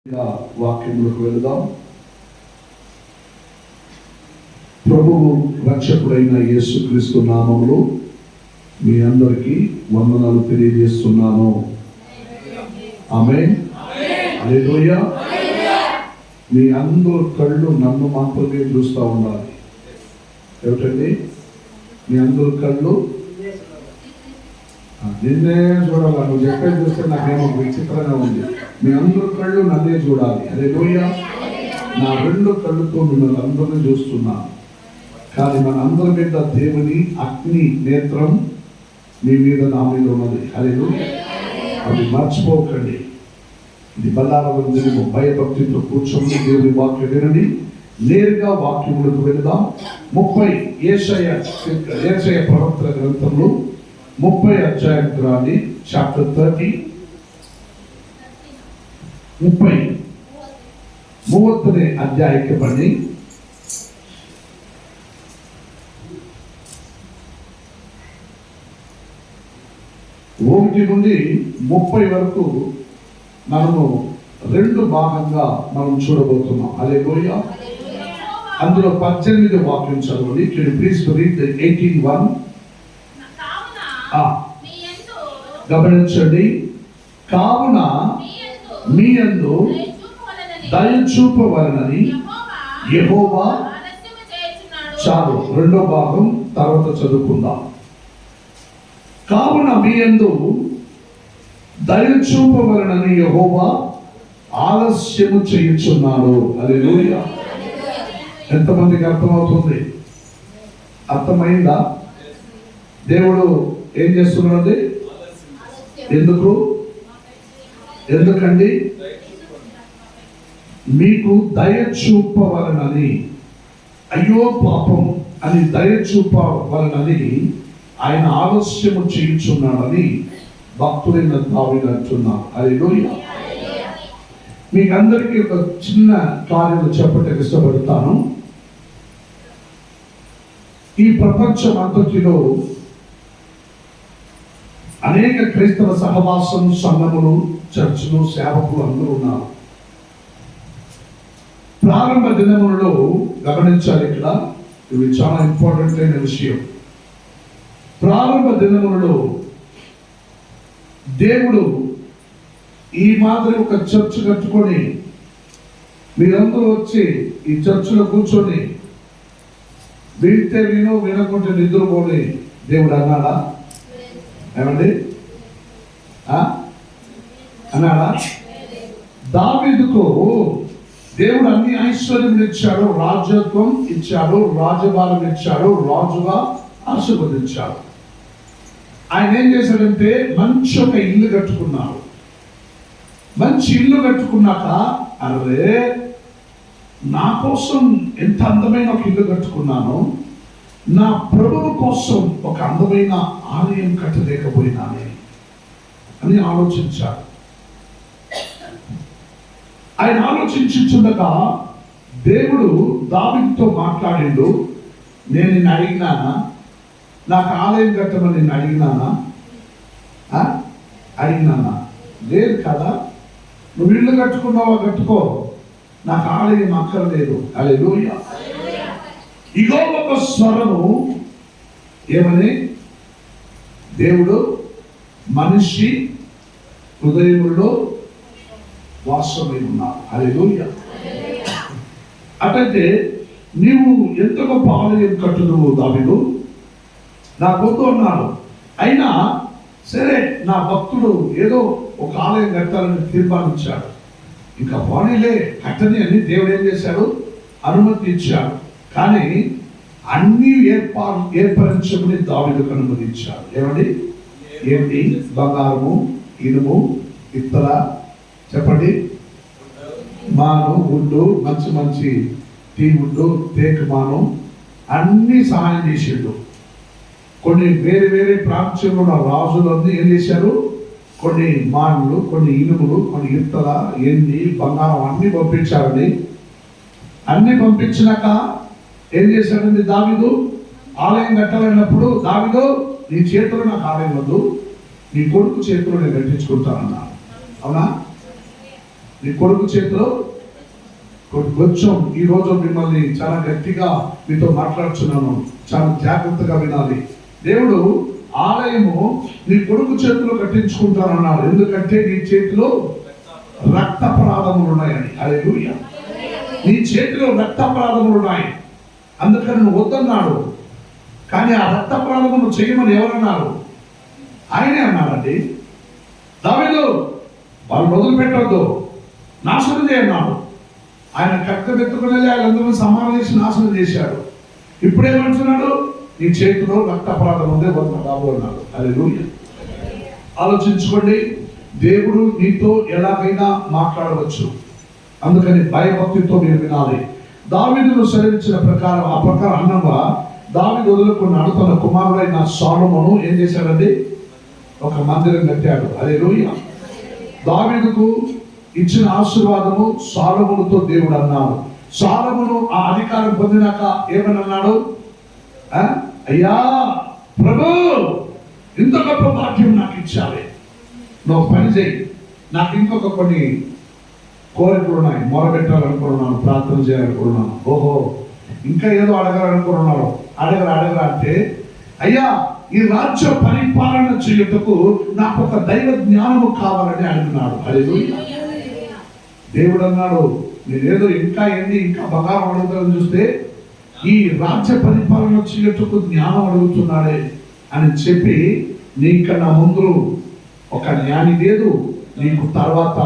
వాక్యములకు వెళదాం. ప్రభువు రక్షకుడైన యేసుక్రీస్తు నామములో మీ అందరికీ వందనాలు తెలియజేస్తున్నాను. ఆమేన్. హల్లెలూయా. మీ అందరు కళ్ళు నన్ను మాత్రమే చూస్తూ ఉండాలి. ఏమిటండి? మీ అందరు కళ్ళు నిన్నే చూడాలి. నువ్వు చెప్పేది చూస్తే నాకేమో విచిత్రంగా ఉంది. మీ అందరు కళ్ళు నన్నే చూడాలి. హల్లెలూయా. నా రెండు కళ్ళుతో మిమ్మల్ని అందరినీ చూస్తున్నాను. కానీ మన అందరి మీద దేవుని అగ్ని నేత్రం మీ మీద నా మీద ఉన్నది. హల్లెలూయా. అది మర్చిపోకండి. ఇది బల్లారవ దినము. భయభక్తితో కూర్చొని దేవుని వాక్యం వినండి. నేరుగా వాక్యములకు వెళదాం. 30 యేషయ ప్రవక్త గ్రంథంలో 30 అధ్యాయం రాని చాప్టర్ 30 30ನೇ ಅಧ್ಯಾಯಕ್ಕೆ ಬನ್ನಿ. ఒకటి నుండి 30 వరకు మనము రెండు భాగంగా మనం చూడబోతున్నాం. హల్లెలూయా. అందులో 18 వాక్యం చదవండి. Can you please read 18:1. గమనించండి. కావున మీ యందు దయ చూపవలనని యెహోవా చాలు. రెండో భాగం తర్వాత చదువుకుందాం. కావున మీ యందు దయ చూపవలనని యెహోవా ఆలస్యము చేయుచున్నాడు. హల్లెలూయా. ఎంతమందికి అర్థమవుతుంది? అర్థమైందా? దేవుడు ఏం చేస్తున్నాడు? ఎందుకండి? మీకు దయ చూపవలనని, అయ్యో పాపం అని దయ చూపవలనని ఆయన ఆలస్యము చేయుచున్నాడని భక్తులైన దావీదు అంటున్నారు. హల్లెలూయా. మీకు అందరికీ ఒక చిన్న కార్యం చెప్పడానికి ఇష్టపడతాను. ఈ ప్రపంచం అంతటిలో అనేక క్రైస్తవ సహవాసం, సంఘములు, చర్చిలు, సేవకులు అందరూ ఉన్నారు. ప్రారంభ దినములలో గమనించాలి. ఇక్కడ ఇవి చాలా ఇంపార్టెంట్ అయిన విషయం. ప్రారంభ దినములలో దేవుడు ఈ మాదిరి ఒక చర్చ్ కట్టుకొని మీరందరూ వచ్చి ఈ చర్చిలో కూర్చొని వింటే విను, వినకుంటే నిద్రపోని దేవుడు అన్నాడా? ఏమండి అన్నాడా? దావీదుకు దేవుడు అన్ని ఐశ్వర్యం ఇచ్చాడు, రాజ్యత్వం ఇచ్చాడు, రాజభారం ఇచ్చాడు, రాజుగా ఆశీర్వదించాడు. ఆయన ఏం చేశాడంటే మంచి ఒక ఇల్లు కట్టుకున్నాడు. మంచి ఇల్లు కట్టుకున్నాక, అరే నా కోసం ఎంత అందమైన ఒక ఇల్లు కట్టుకున్నాను, నా ప్రభువు కోసం ఒక అందమైన ఆలయం కట్టలేకపోయినానే అని ఆలోచించాడు. ఆయన ఆలోచించుండగా దేవుడు దావీదుతో మాట్లాడిండు. నేను నిన్ను అడిగినానా? నాకు ఆలయం కట్టమని నిన్ను అడిగినానా? లేదు కదా. నువ్వు ఇల్లు కట్టుకున్నావా? కట్టుకో, నాకు ఆలయం అక్కర్లేదు. హల్లెలూయా. ఇగో ఒక స్వరము ఏమని? దేవుడు మనిషి హృదయములో వాసమై ఉన్నాడు. హల్లెలూయా. అటైతే నీవు ఎంత గొప్ప ఆలయం కట్టుదువు దావీదు? నా వద్దు అన్నాడు. అయినా సరే, నా భక్తుడు ఏదో ఒక ఆలయం కట్టాలని తీర్మానించాడు. ఇంకా వాణిలే కట్టని అని దేవుడు ఏం చేశాడు? అనుమతి ఇచ్చాడు. కానీ అన్ని ఏర్పరచమని దావీదుకు అనుమతించాడు. ఏమండి? ఏంటి? బంగారము, ఇనుము, ఇత్తర, చెప్పండి, మాను, గుడ్డు, మంచి మంచి టీవుడ్డు, తేకు మాను అన్ని సహాయం చేసిండు. కొన్ని వేరే వేరే ప్రాంతంలో ఉన్న రాజులన్నీ ఏం చేశారు? కొన్ని మానులు, కొన్ని ఇనుములు, కొన్ని ఇత్తర, ఎండి, బంగారం అన్ని పంపించారండి. అన్ని పంపించినాక ఏం చేశాడండి దావీదు? ఆలయం కట్టాలన్నప్పుడు, దావీదు నీ చేతిలో నాకు ఆలయం వద్దు, నీ కొడుకు చేతిలో నేను కట్టించుకుంటానన్నాడు. అవునా? నీ కొడుకు చేతిలో కొంచెం ఈరోజు మిమ్మల్ని చాలా గట్టిగా మీతో మాట్లాడుతున్నాను, చాలా జాగ్రత్తగా వినాలి. దేవుడు ఆలయము నీ కొడుకు చేతిలో కట్టించుకుంటానన్నాడు. ఎందుకంటే నీ చేతిలో రక్తపరాధములు ఉన్నాయని. హల్లెలూయా. నీ చేతిలో రక్తపరాధములు ఉన్నాయి, అందుకని నువ్వు వద్దన్నాడు. కానీ ఆ రక్తపరాధమును చేయమని ఎవరన్నారు? ఆయనే అన్నాడండి. దావీదు వాళ్ళు వదిలిపెట్టొద్దు, నాశనం చేయన్నాడు. ఆయన కట్టబెత్తుకునే వాళ్ళందరూ సమానం చేసి నాశనం చేశాడు. ఇప్పుడేమంటున్నాడు? నీ చేతిలో రక్తపరాధం ఉందే బాబు అన్నాడు. హల్లెలూయా. ఆలోచించుకోండి, దేవుడు నీతో ఎలాగైనా మాట్లాడవచ్చు, అందుకని భయభక్తితో మీరు వినాలి. దావీదును సెలవించిన ప్రకారం ఆ ప్రకారం అన్నగా దావీదు వదులుకున్నాడు. తన కుమారుడైన సొలొమోను ఏం చేశాడండి? ఒక మందిరం కట్టాడు. హల్లెలూయా. దావీదుకు ఇచ్చిన ఆశీర్వాదము సొలొమోనుతో దేవుడు అన్నాడు. సొలొమోను ఆ అధికారం పొందినాక ఏమని అన్నాడు? అయ్యా ప్రభు, ఇంత గొప్ప భాగ్యం నాకు ఇచ్చావే, నువ్వు పని చేయి, నాకు ఇంకొక కొన్ని కోరికలు ఉన్నాయి, మొరబెట్టాలనుకున్నాను, ప్రార్థన చేయాలనుకున్నాను. ఓహో, ఇంకా ఏదో అడగాలనుకున్నాడు. అడగరా అంటే, అయ్యా ఈ రాజ్య పరిపాలన చేయుటకు నాకు ఒక దైవ జ్ఞానము కావాలని అడిగినాడు. హల్లెలూయా. దేవుడు అన్నాడు, నేనేదో ఇంకా బంగారం అడుగుతానని చూస్తే ఈ రాజ్య పరిపాలన చేయుటకు జ్ఞానం అడుగుతున్నాడే అని చెప్పి, నీకన్నా ముందు ఒక జ్ఞాని లేదు, నీకు తర్వాత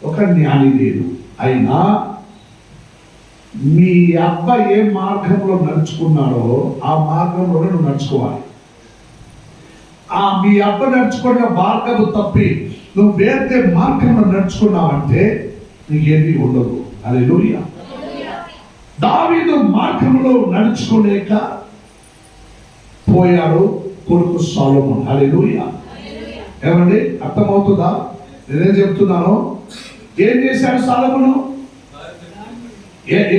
ఒక జ్ఞాని లేదు. అయినా మీ అబ్బ ఏ మార్గంలో నడుచుకున్నాడో ఆ మార్గంలో నువ్వు నడుచుకోవాలి. మీ అబ్బ నడుచుకున్న మార్గము తప్పి నువ్వు వేరే మార్గంలో నడుచుకున్నావంటే నీకేమీ ఉండదు. హల్లెలూయా. దావీదు మార్గంలో నడుచుకోలేక పోయాడు కొడుకు సొలొమోను. హల్లెలూయా. ఏమండి, అర్థమవుతుందా నేనేం చెప్తున్నాను? ఏం చేశాడు సొలొమోను?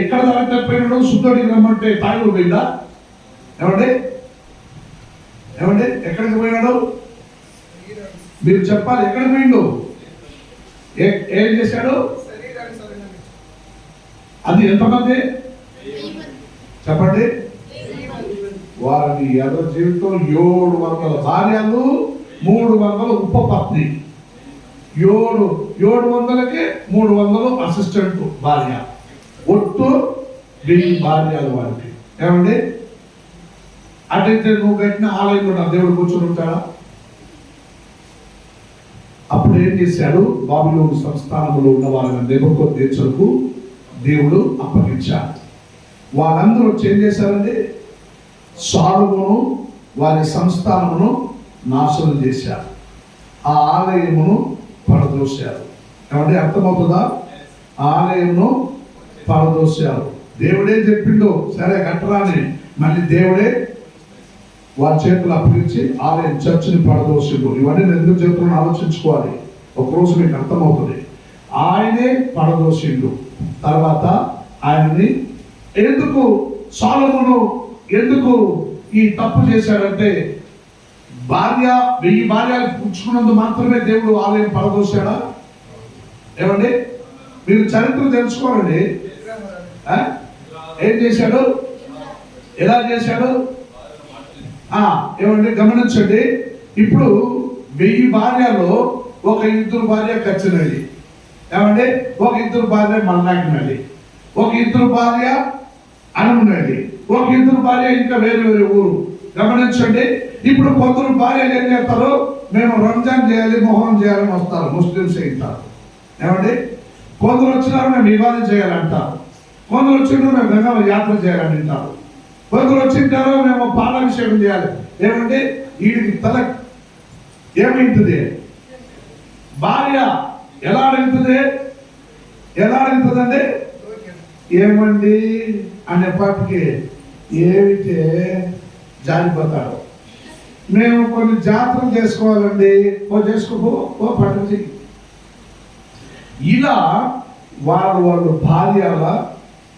ఎక్కడ తప్పిపోయినాడు? శుద్ధుడికి రమ్మంటే తాగుడు పోయిందా? ఏమండి ఎక్కడికి పోయినాడు? మీరు చెప్పాలి. ఎక్కడికి పోయిండు? ఏం చేశాడు? అది ఎంతమంది చెప్పండి? వారి ఎర్ర జీవితం 700 భార్యలు, 300 ఉపపత్ని, 700కి 300 అసిస్టెంట్ భార్య, ఒట్టు 1000 భార్యలు వారికి. ఏమండి, అటైతే నువ్వు కట్టిన ఆలయంలో నా దేవుడు కూర్చొని ఉంటాడా? అప్పుడు ఏం చేశాడు? బాబిలోను సంస్థానంలో ఉన్న వాళ్ళని నెబుకద్నెజరుకు దేవుడు అప్పగించాడు. వాళ్ళందరూ వచ్చి ఏం చేశారండి? సొలొమోను వారి సంస్థానమును నాశనం చేశారు, ఆ ఆలయమును పడదోశారు. ఏమంటే అర్థమవుతుందా? ఆలయమును పడదోశారు. దేవుడే చెప్పిండు సరే కట్టరాని, మళ్ళీ దేవుడే వారి చేతులు అప్పగించి ఆలయం చర్చిని పడదోసిండు. ఇవన్నీ నేను ఎందుకు చెప్తున్నాను ఆలోచించుకోవాలి, ఒకరోజు మీకు అర్థమవుతుంది. ఆయనే పడదోసిండు. తర్వాత ఆయనని ఎందుకు సొలొమోను ఎందుకు ఈ తప్పు చేశాడంటే, 1000 భార్యలు పుచ్చుకున్నందు మాత్రమే దేవుడు ఆలయం పడదోశాడా? ఏమండి, మీరు చరిత్ర తెలుసుకోవాలండి. ఏం చేశాడు? ఎలా చేశాడు? ఏమండి గమనించండి. ఇప్పుడు 1000 భార్యలో ఒక 2 భార్య ఖర్చునది. ఏమండి, ఒక 2 భార్య మల్నాకినది, ఒక 2 భార్య అనుకున్నది, ఒక 2 భార్య ఇంకా వేరే ఊరు. గమనించండి. ఇప్పుడు కొందరు భార్యలు ఏం చేస్తారు? మేము రంజాన్ చేయాలి, మొహరం చేయాలని వస్తారు, ముస్లిమ్స్ అంటారు. ఏమండి, కొందరు వచ్చినారు మేము వివాదం చేయాలంటారు, కొందరు వచ్చినారు మేము గంగా యాత్ర చేయాలని అంటారు, కొందరు వచ్చింటారో మేము పాలాభిషేకం చేయాలి. ఏమంటే వీడికి తల ఏమైంటుంది? భార్య ఎలా అడుగుతుందండి? ఏమండి అనేపాటికి ఏమిటే జారిపోతాడు. మేము కొన్ని జాతరలు చేసుకోవాలండి, చేసుకోపో పట్టు. ఇలా వాళ్ళు భార్యల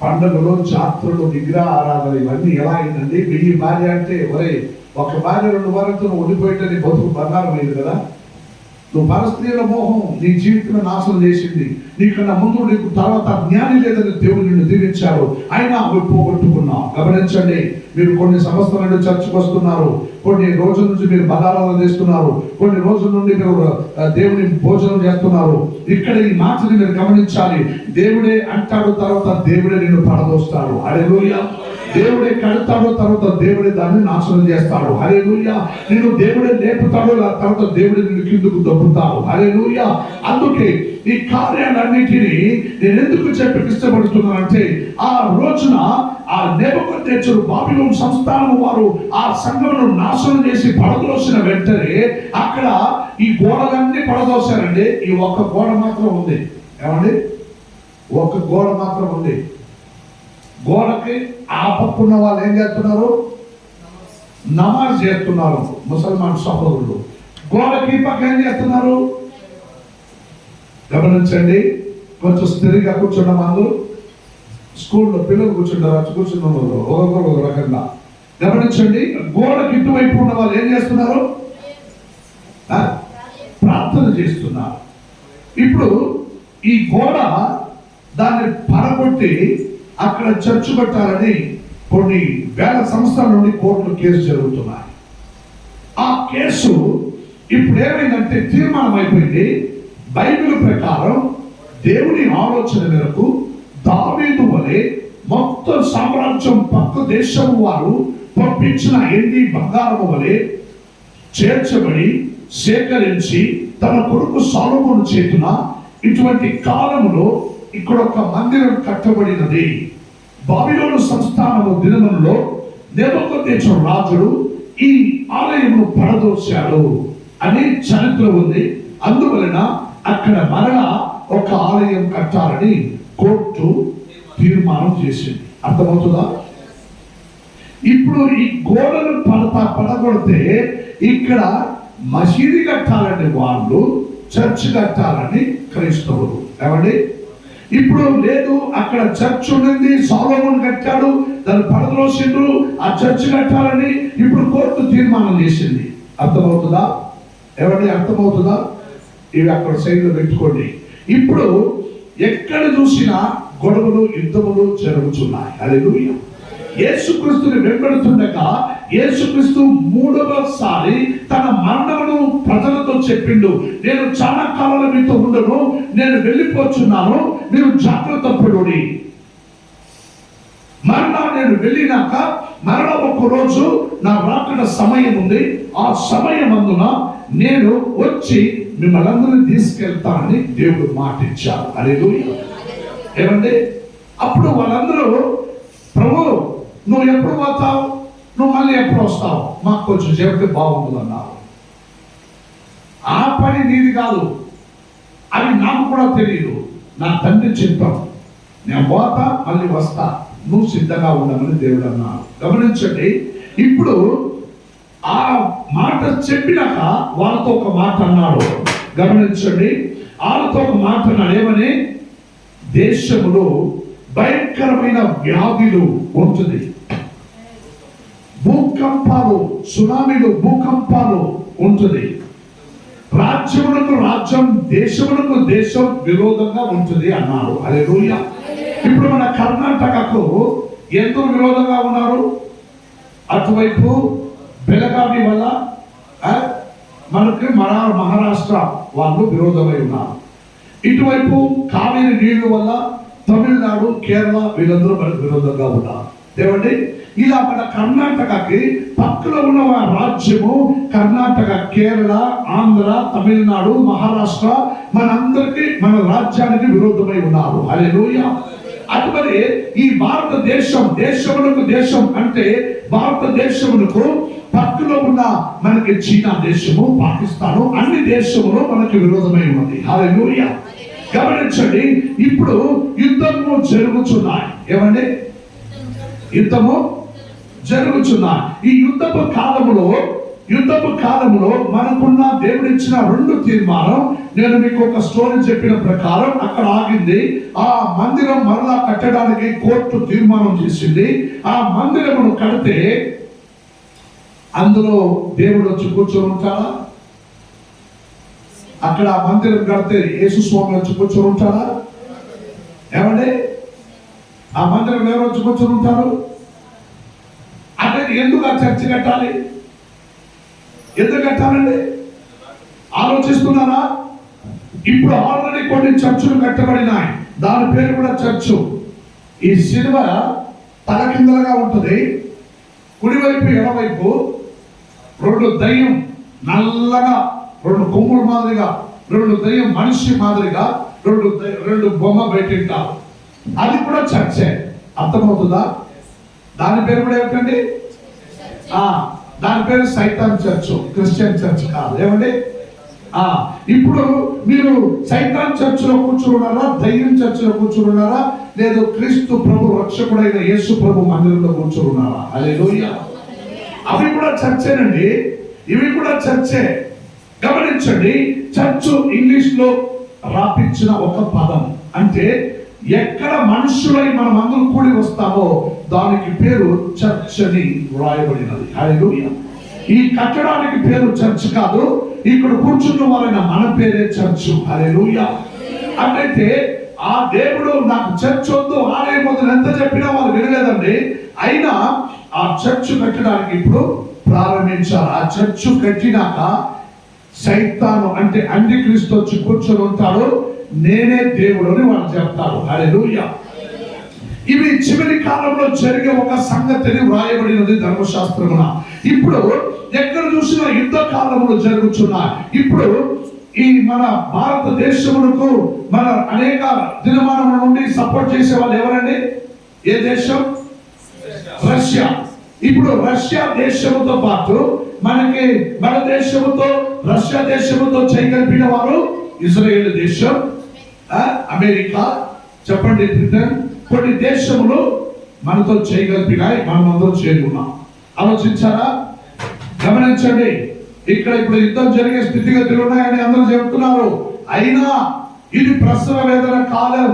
పండుగలు, జాతరలు, విగ్రహ ఆరాధన ఇవన్నీ ఎలా అయిందండి? 1000 భార్య అంటే ఒరే, ఒక భార్య 2 భార్యతో ఉండిపోయింటే బతుకు బంగారం అయింది కదా. నువ్వు పరస్త్రీల మోహం నీ జీవితంలో నాశనం చేసింది. నీకన్నా ముందు నీకు తర్వాత జ్ఞాని లేదని దేవుడు నిన్ను దీవించారు, అయినా అవి పోగొట్టుకున్నావు. గమనించండి, మీరు కొన్ని సంవత్సరాల నుండి చర్చకు వస్తున్నారు, కొన్ని రోజుల నుంచి మీరు బలారాధన చేస్తున్నారు, కొన్ని రోజుల నుండి మీరు దేవుని భోజనం చేస్తున్నారు. ఇక్కడ ఈ మాటని మీరు గమనించాలి. దేవుడే అంటాడు, తర్వాత దేవుడే నిన్ను పడదోస్తాడు. హల్లెలూయా. దేవుడే కడతాడు, తర్వాత దేవుడే దాన్ని నాశనం చేస్తాడు. హల్లెలూయా. నిన్ను దేవుడే లేపుతాడు, తర్వాత దేవుడే నిన్ను కిందకు దొబ్బుతాడు. హల్లెలూయా. అందుకే ఈ కార్యాలన్నిటినీ నేను ఎందుకు చెప్పి ఇష్టపడుతున్నానంటే, ఆ రోజున ఆ నెబుకద్నెజరు బాబిలోను సంస్థానం వారు ఆ సంఘమును నాశనం చేసి పడదోసిన వెంటనే అక్కడ ఈ గోడలన్నీ పడదోశారండి. ఈ ఒక్క గోడ మాత్రం ఉంది. ఏమండి? ఒక్క గోడ మాత్రం ఉంది. గోడకి ఆ పక్కున్న వాళ్ళు ఏం చేస్తున్నారు? నమాజ్ చేస్తున్నారు. ముసల్మాన్ సహోదరులు గోడకి పక్క ఏం చేస్తున్నారు? గమనించండి, కొంచెం స్థిరంగా కూర్చున్న అందరూ స్కూల్లో పిల్లలు కూర్చుంటారు, కూర్చున్న వాళ్ళు ఒకరు ఒక రకంగా. గమనించండి, గోడకి ఇటువైపు ఉన్న వాళ్ళు ఏం చేస్తున్నారు? ప్రార్థన చేస్తున్నారు. ఇప్పుడు ఈ గోడ దాన్ని పడగొట్టి అక్కడ చర్చు పెట్టాలని కొన్ని వేల సంవత్సరాల నుండి కోర్టులో కేసు జరుగుతున్నాయి. ఆ కేసు ఇప్పుడు ఏమైందంటే తీర్మానం అయిపోయింది. బైబిల్ ప్రకారం దేవుని ఆలోచన మేరకు దావీదు వలె మొత్తం సామ్రాజ్యం పక్క దేశం వారు పంపించిన ఎండి బంగారము వలె చేర్చబడి సేకరించి తన కొడుకు సొలొమోను చేతున ఇటువంటి కాలములో ఇక్కడ ఒక మందిరం కట్టబడినది. బాబిలోను సంస్థానము దినములలో నెబుకద్నెజరు రాజుడు ఈ ఆలయమును పడదోశాడు అని చరిత్ర ఉంది. అందువలన అక్కడ మరలా ఒక ఆలయం కట్టాలని కోర్టు తీర్మానం చేసింది. అర్థమవుతుందా? ఇప్పుడు ఈ గోడలు పడగొడితే ఇక్కడ మసీదు కట్టాలని వాళ్ళు, చర్చ్ కట్టాలని క్రైస్తవులు. ఏమండి? ఇప్పుడు లేదు, అక్కడ చర్చ్ ఉన్నది, సొలొమోను కట్టాడు, దాన్ని పడద్రోసిండ్రు, ఆ చర్చ్ కట్టాలని ఇప్పుడు కోర్టు తీర్మానం చేసింది. అర్థమవుతుందా? ఏమండి? అర్థమవుతుందా? ఇవి అక్కడ సైడ్లో పెట్టుకోండి. ఇప్పుడు ఎక్కడ చూసినా గొడవలు, యుద్ధములు జరుగుతున్నాయి. హల్లెలూయా. యేసుక్రీస్తుని వెంబడుతుండగా యేసుక్రీస్తు మూడవసారి తన మరణమును ప్రజలతో చెప్పిండు. నేను చాలా కాలంలో మీతో ఉండను, నేను వెళ్ళిపోతున్నాను, మీరు జాగ్రత్త పడుడి. మరలా నేను వెళ్ళినాక మరలా ఒక రోజు నా రాకడ సమయం ఉంది, ఆ సమయం అందున నేను వచ్చి మిమ్మల్ని అందరినీ తీసుకెళ్తానని దేవుడు మాట ఇచ్చారు. హల్లెలూయా. ఏమంటే అప్పుడు వాళ్ళందరూ, ప్రభు నువ్వు ఎప్పుడు పోతావు, నువ్వు మళ్ళీ ఎప్పుడు వస్తావు, మాకు కొంచెం చెబితే బాగుంటుంది అన్నారు. ఆ పని నీది కాదు, అది నాకు కూడా తెలియదు, నా తండ్రి చెప్పాను, నేను పోతా మళ్ళీ వస్తా, నువ్వు సిద్ధంగా ఉండమని దేవుడు అన్నారు. గమనించండి, ఇప్పుడు ఆ మాట చెప్పినాక వాళ్ళతో ఒక మాట అన్నాడు. గమనించండి, వాళ్ళతో ఒక మాట అన్నాడు. ఏమని? దేశములో భయంకరమైన వ్యాధులు ఉంటుంది, భూకంపాలు, సునామీలు, భూకంపాలు ఉంటుంది, రాజ్యములకు రాజ్యం, దేశములకు దేశం విరోధంగా ఉంటుంది అన్నారు. హల్లెలూయా. ఇప్పుడు మన కర్ణాటకకు ఎంతో విరోధంగా ఉన్నారు. అటువైపు బెళగావి వల్ల మనకి మహారాష్ట్ర వాళ్ళు విరోధమై ఉన్నారు. ఇటువైపు కావేరి నీళ్లు వల్ల తమిళనాడు, కేరళ వీళ్ళందరూ మనకు విరోధంగా ఉన్నారు. ఏమండి? ఇలా మన కర్ణాటకకి పక్కలో ఉన్న రాజ్యము కర్ణాటక, కేరళ, ఆంధ్ర, తమిళనాడు, మహారాష్ట్ర మనందరికి, మన రాజ్యానికి విరోధమై ఉన్నారు. హల్లెలూయా. అటువరి ఈ భారతదేశం, దేశములకు దేశం అంటే భారతదేశములకు పక్కలో ఉన్న మనకి చీనా దేశము, పాకిస్తాను, అన్ని దేశములు మనకి విరోధమై ఉన్నది. హల్లెలూయా. గమనించండి, ఇప్పుడు యుద్ధము జరుగుతున్నాయి. ఏమండి? యుద్ధము జరుగుతున్నాయి. ఈ యుద్ధపు కాలములో మనకున్న దేవుడిచ్చిన రెండు తీర్మానం. నేను మీకు ఒక స్టోరీ చెప్పిన ప్రకారం అక్కడ ఆగింది. ఆ మందిరం మరలా కట్టడానికి కోర్టు తీర్మానం చేసింది. ఆ మందిరమును కడితే అందులో దేవుడు వచ్చి కూర్చొని ఉంటాడా? అక్కడ మందిరం కడితే యేసు స్వామి వచ్చి కూర్చొని ఉంటారా? ఏమండి, ఆ మందిరం ఎవరు వచ్చి కూర్చొని ఉంటారు? అంటే ఎందుకు ఆ చర్చ్ కట్టాలి? ఎందుకు కట్టాలండి? ఆలోచిస్తున్నారా? ఇప్పుడు ఆల్రెడీ కొన్ని చర్చులు కట్టబడినాయి, దాని పేరు కూడా చర్చు. ఈ శిలువ తలకిందలుగా ఉంటుంది, కుడివైపు ఎడవైపు రెండు దయ్యం నల్లగా, రెండు కొమ్ముల మాదిరిగా, రెండు దయ్యం మనిషి మాదిరిగా రెండు బొమ్మ పెట్టింటారు. అది కూడా చర్చే. అర్థమవుతుందా? దాని పేరు కూడా ఏమిటండి? దాని పేరు సైతాన్ చర్చ్, క్రిస్టియన్ చర్చ్ కాదు. ఏమండి, ఇప్పుడు మీరు సైతాన్ చర్చిలో కూర్చున్నారా, దయ్యం చర్చిలో కూర్చున్నారా, లేదు క్రీస్తు ప్రభు రక్షకుడైన యేసు ప్రభు మందిరంలో కూర్చున్నారా? హల్లెలూయా. అవి కూడా చర్చేనండి, ఇవి కూడా చర్చే. గమనించండి, చర్చ్ ఇంగ్లీష్ లో రాపించిన ఒక పదం. అంటే ఎక్కడ మనుషులై మనం అందరూ కూడి వస్తామో దానికి పేరు చర్చ్ అని వ్రాయబడినది. హల్లెలూయా. ఈ కట్టడానికి పేరు చర్చ్ కాదు, ఇక్కడ కూర్చున్న వారైన మన పేరే చర్చ్. హల్లెలూయా. అంటే ఆ దేవుడు నాకు చర్చ్ వద్దు, ఆలయం వద్దు ఎంత చెప్పినా వాళ్ళు వినలేదండి. అయినా ఆ చర్చ్ కట్టడానికి ఇప్పుడు ప్రారంభించారు. ఆ చర్చ్ కట్టినాక సైతాను అంటే అంత్యక్రీస్తు వచ్చి కూర్చొని ఉంటాడు, నేనే దేవుడు అని వాళ్ళు చెప్తారు. హల్లెలూయా. ఇవి చివరి కాలంలో జరిగే ఒక సంగతిని వ్రాయబడినది ధర్మశాస్త్రమున. ఇప్పుడు ఎక్కడ చూసినా యుద్ధ కాలంలో జరుగుతున్నాయి. ఇప్పుడు ఈ మన భారతదేశమునకు మన అనేక దినమానముల నుండి సపోర్ట్ చేసే వాళ్ళు ఎవరండి? ఏ దేశం? రష్యా. ఇప్పుడు రష్యా దేశముతో పాటు మనకి మన దేశముతో రష్యా దేశముతో చేయగలిపిన వారు ఇజ్రాయేల్ దేశం, అమెరికా, చెప్పండి, బ్రిటన్, కొన్ని దేశములు మనతో చేయగలిపినాయి. మనం అందరూ చేరుకున్నాం. ఆలోచించారా? గమనించండి, ఇక్కడ ఇప్పుడు యుద్ధం జరిగే స్థితిగతులు ఉన్నాయని అందరూ చెప్తున్నారు. అయినా ఇది ప్రసవ వేదన కాలం.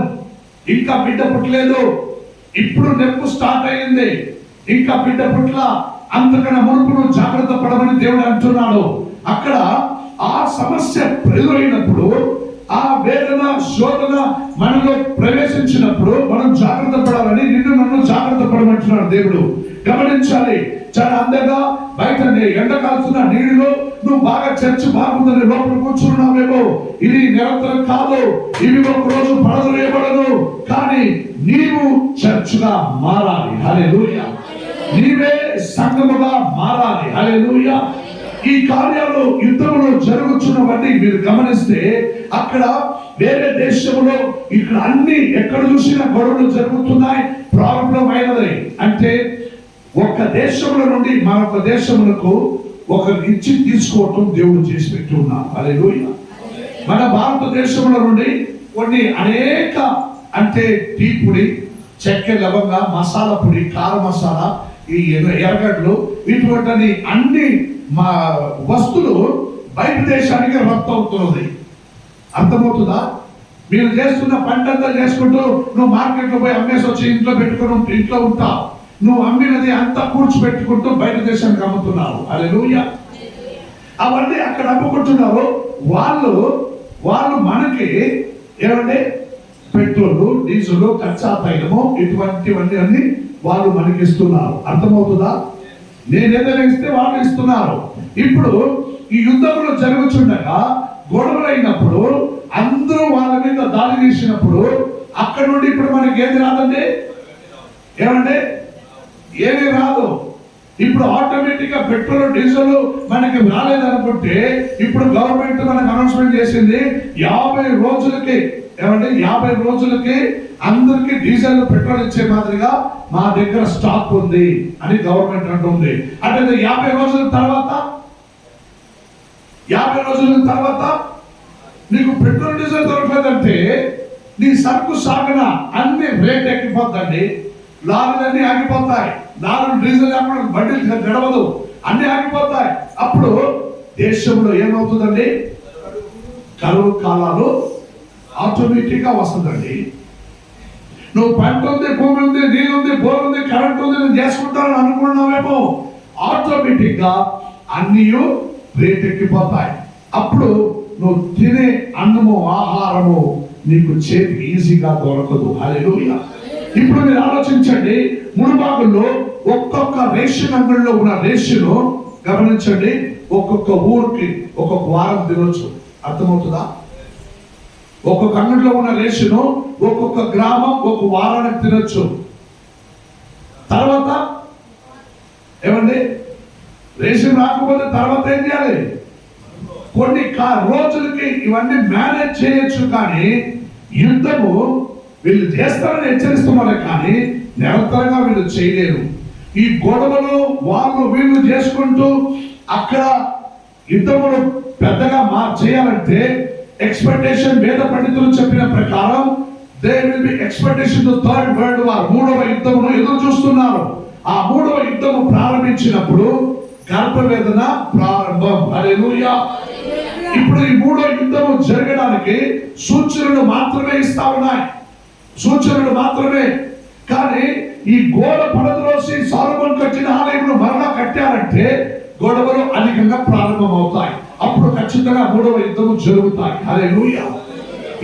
ఇంకా బిడ్డ పుట్టలేదు, ఇప్పుడు నొప్పి స్టార్ట్ అయ్యింది, ఇంకా బిడ్డ పుట్ల, అంతకన్నా మునుపు జాగ్రత్త పడమని దేవుడు అంటున్నాడు. అక్కడ ఆ సమస్య ఎదురైనప్పుడు, ఆ వేదన శోధన మనలో ప్రవేశించినప్పుడు మనం జాగ్రత్త పడాలని నిన్ను నన్ను జాగ్రత్త పడమంటున్నాడు దేవుడు. గమనించాలి, చాలా అందంగా బయట ఎండ కాల్చున్న నీటిలో నువ్వు బాగా చర్చ్ బాగుందని లోపల కూర్చున్నావేమో, ఇది నిరంతరం కాదు, ఇవి ఒక రోజు పడదు వేయబడదు. కానీ నీవు చర్చ్గా మారాలి. హల్లెలూయా. నీవే సంఘముగా మారాలి. హల్లెలూయా. ఈ కార్యాలు యుద్ధంలో జరుగుతున్నవన్నీ మీరు గమనిస్తే అక్కడ వేరే దేశంలో ఇక్కడ అన్ని ఎక్కడ చూసినా గొడవలు జరుగుతున్నాయి. ప్రారంభమైనది అంటే ఒక దేశంలో నుండి మరొక దేశములకు ఒక ఇచ్చి తీసుకోవటం దేవుడు చేసి పెట్టి ఉన్నాడు. హల్లెలూయా. మన భారతదేశంలో నుండి కొన్ని అనేక అంటే టీ పొడి, చక్కెర, లవంగ, మసాలా పొడి, కార మసాలా, ఈ ఎర్రగడ్డలు, ఇటువంటి అన్ని మా వస్తువులు బయట దేశానికి రఫ్తు అవుతున్నది. అర్థమవుతుందా? మీరు చేస్తున్న పంటంతా చేసుకుంటూ నువ్వు మార్కెట్లో పోయి అమ్మేసి వచ్చి ఇంట్లో పెట్టుకుని ఇంట్లో ఉంటావు. నువ్వు అమ్మినది అంతా కూర్చిపెట్టుకుంటూ బయట దేశానికి అమ్ముతున్నావు. హల్లెలూయా. అవన్నీ అక్కడ అమ్ముకుంటున్నారు. వాళ్ళు మనకి ఏమంటే పెట్రోల్, డీజిల్, కచ్చా తైలము, ఇటువంటివన్నీ అన్ని వాళ్ళు మనకి ఇస్తున్నారు. అర్థమవుతుందా? నేను ఏదైనా ఇస్తే వాళ్ళు ఇస్తున్నారు. ఇప్పుడు ఈ యుద్ధంలో జరుగుతుండగా గొడవలు అయినప్పుడు అందరూ వాళ్ళ మీద దాడి చేసినప్పుడు అక్కడ నుండి ఇప్పుడు మనకి ఏది రాదండి? ఏమంటే ఏమీ రాదు. ఇప్పుడు ఆటోమేటిక్ గా పెట్రోల్, డీజిల్ మనకి రాలేదనుకుంటే ఇప్పుడు గవర్నమెంట్ మనకు అనౌన్స్మెంట్ చేసింది 50 రోజులకి, ఏమంటే 50 రోజులకి అందరికి డీజిల్, పెట్రోల్ ఇచ్చే మాదిరిగా మా దగ్గర స్టాక్ ఉంది అని గవర్నమెంట్ అంటుంది. అంటే 50 రోజుల తర్వాత నీకు పెట్రోల్, డీజిల్ దొరకలేదంటే నీ సరుకు సాగన అన్ని రేట్ ఎక్కిపోద్దండి. లారీలన్నీ ఆగిపోతాయి, లారీలు డీజిల్ లేకుండా బండిలు గడవదు, అన్ని ఆగిపోతాయి. అప్పుడు దేశంలో ఏమవుతుందండి? కరువు కాలాలు ఆటోమేటిక్ గా వస్తుందండి. నువ్వు పంట ఉంది, భూమి ఉంది, నీరు ఉంది, బోర్ ఉంది, కరెంట్ ఉంది, నేను చేసుకుంటానని అనుకున్నావేమో, ఆటోమేటిక్ గా అన్నీ రేట్ ఎక్కిపోతాయి. అప్పుడు నువ్వు తినే అన్నము ఆహారము నీకు చేతికి ఈజీగా దొరకదు. హల్లెలూయా. ఇప్పుడు మీరు ఆలోచించండి, మునుభాగంలో ఒక్కొక్క రేషన్ అంగడిలో ఉన్న రేషన్ గమనించండి, ఒక్కొక్క ఊరికి ఒక్కొక్క వారం తినొచ్చు. అర్థమవుతుందా? ఒక్కొక్క అంగడిలో ఉన్న రేషన్ ఒక్కొక్క గ్రామం ఒక వారానికి తినొచ్చు. తర్వాత ఏమండి, రేషన్ రాకపోతే తర్వాత ఏం చేయాలి? కొన్ని రోజులకి ఇవన్నీ మేనేజ్ చేయొచ్చు, కానీ యుద్ధము వీళ్ళు చేస్తారని హెచ్చరిస్తున్నారు, కానీ నిరంతరంగా వీళ్ళు చేయలేరు. ఈ గొడవలు వాళ్ళు వీళ్ళు చేసుకుంటూ అక్కడ యుద్ధములు పెద్దగా చేయాలంటే ఎక్స్పెక్టేషన్, వేద పండితులు చెప్పిన ప్రకారం there will be expectation to third world war, మూడవ యుద్ధమును ఎదురు చూస్తున్నారు. ఆ మూడవ యుద్ధము ప్రారంభించినప్పుడు గర్భవేదన ప్రారంభం. హల్లెలూయా. ఇప్పుడు ఈ మూడవ యుద్ధము జరగడానికి సూచనలు మాత్రమే ఇస్తా ఉన్నాయి, సూచనలు మాత్రమే. కానీ ఈ గోడ పడద్రోసి సొలొమోను కట్టిన ఆలయంలో మరలా కట్టారంటే గొడవలు అధికంగా ప్రారంభం అవుతాయి. అప్పుడు ఖచ్చితంగా మూడవ యుద్ధము జరుగుతాయి. హల్లెలూయా.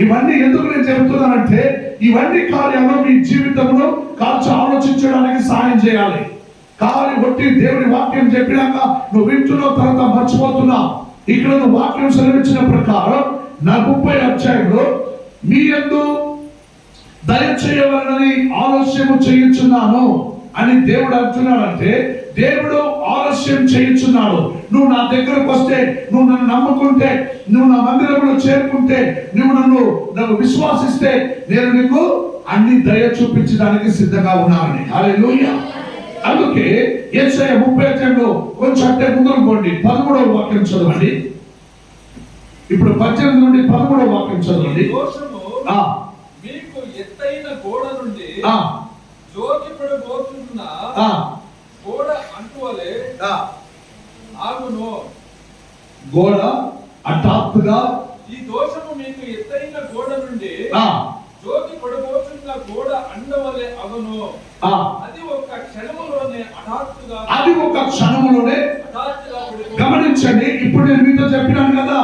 ఇవన్నీ ఎందుకు నేను చెబుతున్నానంటే, ఇవన్నీ కార్యాలు మీ జీవితంలో కాల్చి ఆలోచించడానికి సహాయం చేయాలి. కాలి ఒట్టి దేవుని వాక్యం చెప్పినాక నువ్వు వింటున్నావు, తర్వాత మర్చిపోతున్నావు. ఇక్కడ నువ్వు వాక్యం సెలవించిన ప్రకారం 30వ అధ్యాయంలో మీ యందు దయచేయవలనని ఆలస్యము చేయుచున్నాను అని దేవుడు అంటున్నాడంటే, దేవుడు ఆలస్యం చేయుచున్నాడు. నువ్వు నా దగ్గరకు వస్తే, నువ్వు నన్ను నమ్ముకుంటే, నువ్వు నా మందిరంలో చేరుకుంటే, నువ్వు నన్ను విశ్వాసిస్తే నేను నీకు అన్ని దయ చూపించడానికి సిద్ధంగా ఉన్నానని. హల్లెలూయా. అందుకే యెషయా 30 కొంచెం అంటే ముందుకు పోండి, 13వ వాక్యం చదవండి. ఇప్పుడు 18 నుండి 13వ వాక్యం చదవండి. మీకు ఎత్తైన గోడ నుండి జోకిపడబోతున్న గోడ అంటువలే ఆగును. గోడ హఠాత్తుగా, ఈ దోషము మీకు ఎత్తైన గోడ నుండి జోకిపడబోతున్న గోడ అండవలే అగును. అది ఒక క్షణములోనే హఠాత్తుగా, అది ఒక క్షణములోనే హఠాత్తుగా. గమనించండి, ఇప్పుడు నేను మీతో చెప్పినాను కదా,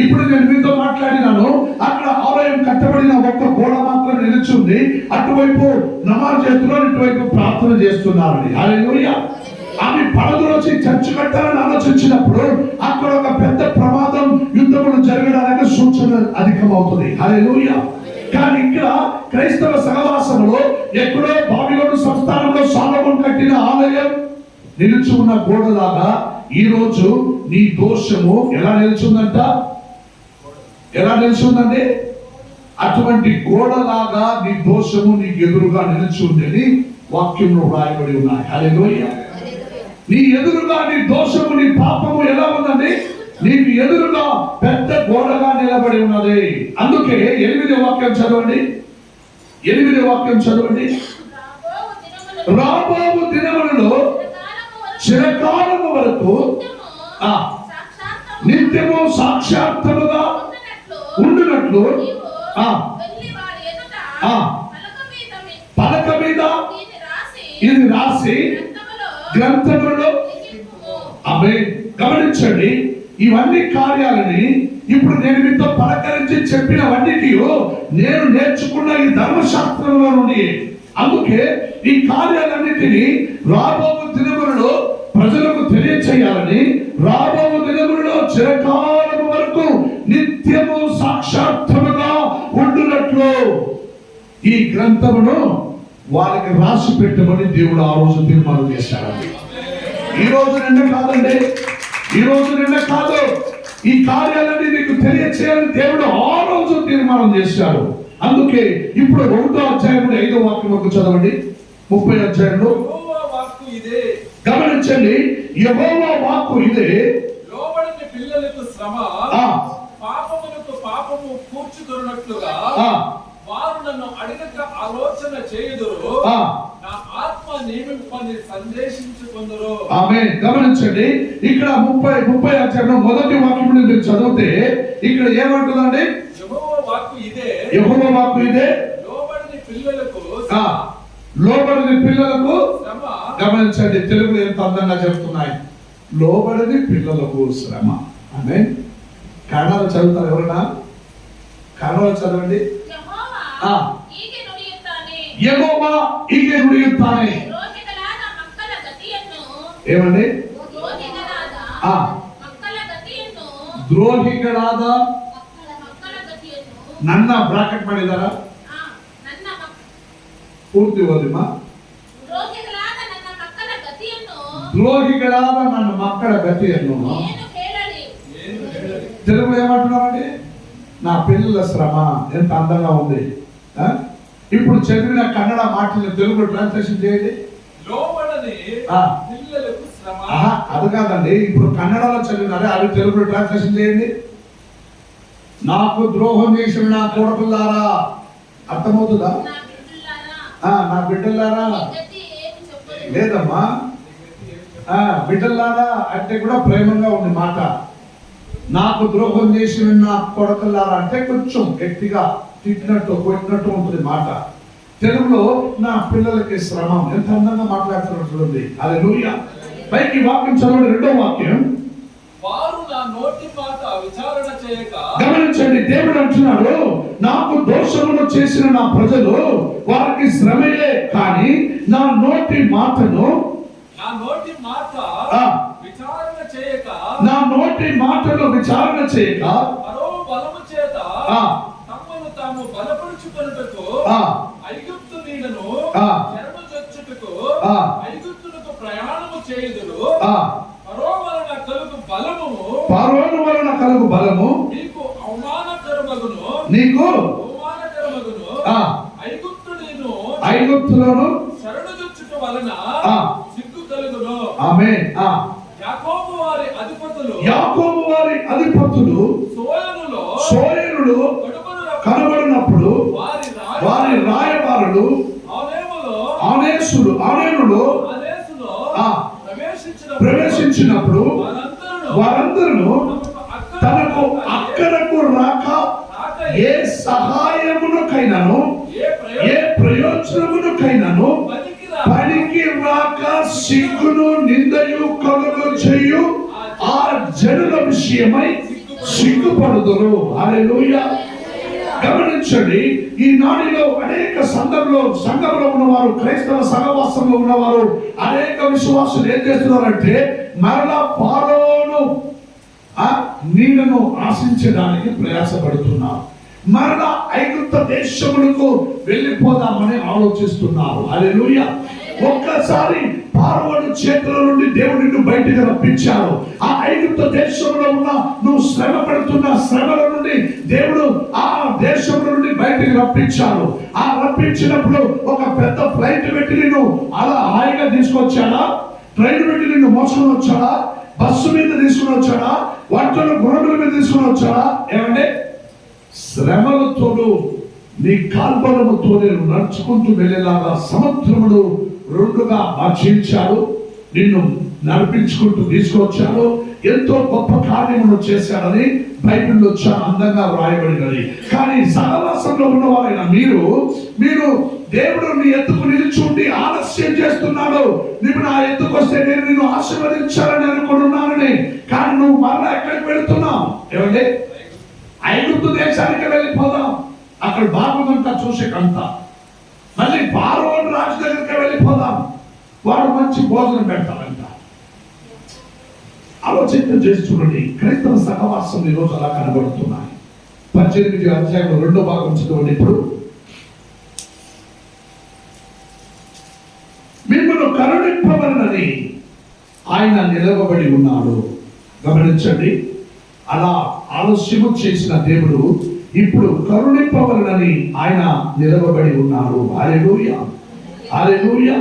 ఇప్పుడు నేను మీతో మాట్లాడినాను. అక్కడ ఆలయం కట్టబడిన ఒక్క గోడ మాత్రం నిలుచుంది. అటువైపు నమాజ్ చేస్తున్నారు, ఇటువైపు ప్రార్థన చేస్తున్నారని. హల్లెలూయా. ఆమె పడదులోచి చర్చ్ కట్టాలని ఆలోచించినప్పుడు అక్కడ ఒక పెద్ద ప్రమాదం, యుద్ధములు జరగడానికి సూచన అధికమవుతుంది. హల్లెలూయా. కానీ ఇక్కడ క్రైస్తవ సహవాసంలో ఎక్కడో బాబిలోను సంస్థానంలో సొలొమోను కట్టిన ఆలయం నిలిచి ఉన్న గోడలాగా ఈ రోజు నీ దోషము ఎలా నిలిచిందంట? ఎలా నిలిచిందండి? అటువంటి గోడలాగా నీ దోషము నీకు ఎదురుగా నిలిచి ఉందని వాక్యంలో రాయబడి ఉన్నాయి. హల్లెలూయా. నీ ఎదురుగా నీ దోషము, నీ పాపము ఎలా ఉందండి? నీకు ఎదురుగా పెద్ద గోడగా నిలబడి ఉన్నది. అందుకే 8వ వాక్యం చదవండి. 8వ వాక్యం చదవండి. రాబోవు దినములలో చిరకాలము వరకు నిత్యము సాక్షాత్తుగా ఉండునట్లు పలక మీద ఇది రాసి గ్రంథములో. ఆమేన్. గమనించండి, ఇవన్నీ కార్యాలని ఇప్పుడు నేను మీతో పలకరించి చెప్పినవన్నిటి నేను నేర్చుకున్న ఈ ధర్మశాస్త్రంలో నుండి. అందుకే ఈ కార్యాలన్నిటినీ రాబోవు దినములలో ప్రజలకు తెలియచేయాలని, రాబోవు దినములలో చిరకాలము వరకు నిత్యము సాక్షాత్తుగా ఉండునట్లు ఈ గ్రంథమును వాళ్ళకి రాసి పెట్టమని దేవుడు ఆ రోజు తీర్మానం చేశాడండి. ఈ రోజు నిన్న కాదండి, ఈ రోజు నిన్న కాదు. ఈ కార్యాలన్నీ నీకు తెలియచేయాలని దేవుడు ఆ రోజు తీర్మానం చేశాడు. అందుకే ఇప్పుడు 1వ అధ్యాయంలో 5వ వాక్యం చదవండి. 30వ అధ్యాయంలో గమనించండి, యెహోవా వాక్కు ఇదే, లోబడని పిల్లలకు శ్రమ, పాపములకు పాపము కూర్చుతున్నట్లుగా వారు నన్ను అడగక ఆలోచన చేయుదురు, నా ఆత్మ నియమింపని సందేశించుకొందురు. ఆమేన్. గమనించండి, ఇక్కడ 30వ అధ్యాయంలో మొదటి వాక్యం మీరు చదివితే ఇక్కడ ఏమంటుందండి? యెహోవా వాక్కు ఇదే, యెహోవా వాక్కు ఇదే, లోబడని పిల్లలకు లోబడని పిల్లలకు శ్రమ. గమనించండి, తెలుగులో ఎంత అందంగా చెప్తున్నాయి, లోబడని పిల్లలకు శ్రమ. ఆమేన్. కన్నడలో చదువుతారు ఎవరైనా? కన్నడలో చదవండి. ಯೆಹೋವ ఆ, ಹೀಗೆ ನುಡಿಯುತ್ತಾನೆ, యెహోవా హీగే ನುಡಿಯುತ್ತಾನೆ. ದ್ರೋಹಿಗಳಾದ ಮಕ್ಕಳ ಗತಿಯನ್ನು, ఏమండి? ದ್ರೋಹಿಗಳಾದ ఆ, ಮಕ್ಕಳ ಗತಿಯನ್ನು, ದ್ರೋಹಿಗಳಾದ ಮಕ್ಕಳ ಗತಿಯನ್ನು, ನನ್ನ ಬ್ರಾಕೆಟ್ ಮಾಡಿದಾರ? ನನ್ನ ಪೂರ್ತಿ ಓದಿಮ್ಮ. ದ್ರೋಹಿಗಳಾದ ನನ್ನ ಮಕ್ಕಳ ಗತಿಯನ್ನು ద్రోహిಗಳಾದ ನನ್ನ మక్కల గతిಯನ್ನು ಏನು ಹೇಳಲಿ? తెలుగులో ఏమంటున్నారండి? నా పిల్లల శ్రమ. ఎంత అందంగా ఉంది. ఆ? ఇప్పుడు చదివిన కన్నడ మాటలు తెలుగులో ట్రాన్స్లేషన్ చేయండి. లోబడని ఆ. పిల్లలకు శ్రమ. ఆహా, అది కాదండి. ఇప్పుడు కన్నడలో చదివినారే అవి తెలుగులో ట్రాన్స్లేషన్ చేయండి. నాకు ద్రోహం చేసిన నా కొడుకులారా. అర్థమవుతుందా? నా బిడ్డలారా, నా బిడ్డలారా ఈ గతి ఏమి చెప్పలేదు. లేదమ్మా. బిడ్డలారా అంటే కూడా ప్రేమగా ఉంది మాట. నాకు ద్రోహం చేసిన నా కొడుకులారా అంటే కొంచెం గట్టిగా తిట్టినట్టు కొట్టినట్టు ఉంటుంది మాట. తెలుగులో నా పిల్లలకి శ్రమ. ఎంత అందంగా మాట్లాడుతున్నారు చూడండి. హల్లెలూయా. పైకి వాక్యం చదవండి. రెండో వాక్యం. వారు నా నోటి మాట విచారణ చేయక. గమనించండి, దేవుడు అంటున్నాడు, నాకు దోషములు చేసిన నా ప్రజలు వారికి శ్రమయే కానీ నా నోటి మాటను నా నోటి మాట ఆ. విచారణ చేయక. నా నోటి మాటను విచారణ చేయక మరో బలము చేత ఆ. తమను తాము బలపరుచుకొనుటకు ఆ. ఐగుప్తు నీడను ఆ. చెరమజొచ్చుటకు ఆ. ఐగుప్తునకు ప్రయాణము చేయుదురు. ఆ. మరో వలన కలుగు బలము ఫరోను వలన కలుగు బలము నీకు అవమానకరమగును. నీకు అవమానకరమగును. ఆ. ఐగుప్తు నేను ఐగుప్తులోను శరణుజొచ్చుట వలన ఆ. సిగ్గు కలుగును. ఆమేన్. యాకోబు వారి అధిపతులు యాకోబు వారి అధిపతులు సోయనులో సోయనులు కడుమను కనబడినప్పుడు వారి రాయబారులు ఆనేసులు ఆనేనులు ఆ. ప్రవేశించినప్పుడు వారందరూ తనకు అక్కడకు రాక ఏ సహాయమునకైనాను ఏ ప్రయోజనమునకైనాను పనికి రాక సిగ్గును నిందయు కలుగు చేయు ఆ జనుల విషయమై సిగ్గుపడుదురు. హల్లెలూయా. గమనించండి, ఈ నాడిలో అనేక సంఘంలో ఉన్నవారు, క్రైస్తవ సహవాసంలో ఉన్నవారు, అనేక విశ్వాసులు ఏం చేస్తున్నారంటే మరలా ఫరోను నీళ్లను ఆశించడానికి ప్రయాసపడుతున్నారు. మరలా ఐగుప్తు దేశములకు వెళ్ళిపోదామని ఆలోచిస్తున్నారు. హల్లెలూయా. ఒక్కసారి ఫరోను చేతుల నుండి దేవుడు నిన్ను బయటికి రప్పించాడు. ఆ ఐగుప్తు దేశంలో ఉన్న నువ్వు శ్రమ పడుతున్న శ్రమల నుండి దేవుడు ఆ దేశంలో నుండి బయటికి రప్పించాడు. ఆ రప్పించినప్పుడు ఒక పెద్ద ఫ్లైట్ పెట్టి నిన్ను అలా హాయిగా తీసుకొచ్చాడా? ట్రైన్ పెట్టి నిన్ను మోసుకొని వచ్చాడా? బస్సు మీద తీసుకుని వచ్చాడా? వంటలు గుర్రముల మీద తీసుకుని వచ్చాడా? ఏమంటే శ్రమలతోడు నీ కాల్బలముతో నేను నడుచుకుంటూ వెళ్ళేలాగా సముద్రముడు రెండుగా మార్చించాడు. నిన్ను నడిపించుకుంటూ తీసుకొచ్చాడు. ఎంతో గొప్ప కార్యములు చేశాడని బైబిల్లో చాలా అందంగా వ్రాయబడినది. కానీ సహవాసంలో ఉన్నవారైన మీరు దేవుడు నీ ఎత్తుకు నిలుచుండి ఆలస్యం చేస్తున్నాడు. నువ్వు నా ఎత్తుకు వస్తే నేను నిన్ను ఆశీర్వదించాలని అనుకుంటున్నానని. కానీ నువ్వు మరలా ఎక్కడికి వెళుతున్నావు? ఏమంటే ఐగుప్తు దేశానికి వెళ్ళిపోదాం, అక్కడ బాగుందంట చూసేకంత. మళ్ళీ ఫరోను రాజు దగ్గరికి వెళ్ళిపోదాం, వాడు మంచి భోజనం పెడతారంట. ఆలోచన చేసి చూడండి, క్రైస్తవ సహవాసం ఈ రోజు అలా కనబడుతున్నాయి. 18వ అధ్యాయంలో 2వ భాగం చదవండి. ఇప్పుడు మిమ్మల్ని కరుణింపవలనని ఆయన నిలవబడి ఉన్నాడు. గమనించండి, అలా ఆలస్యము చేసిన దేవుడు ఇప్పుడు కరుణింపవలనని ఆయన నిలవబడి ఉన్నాడు. హల్లెలూయా. హల్లెలూయా.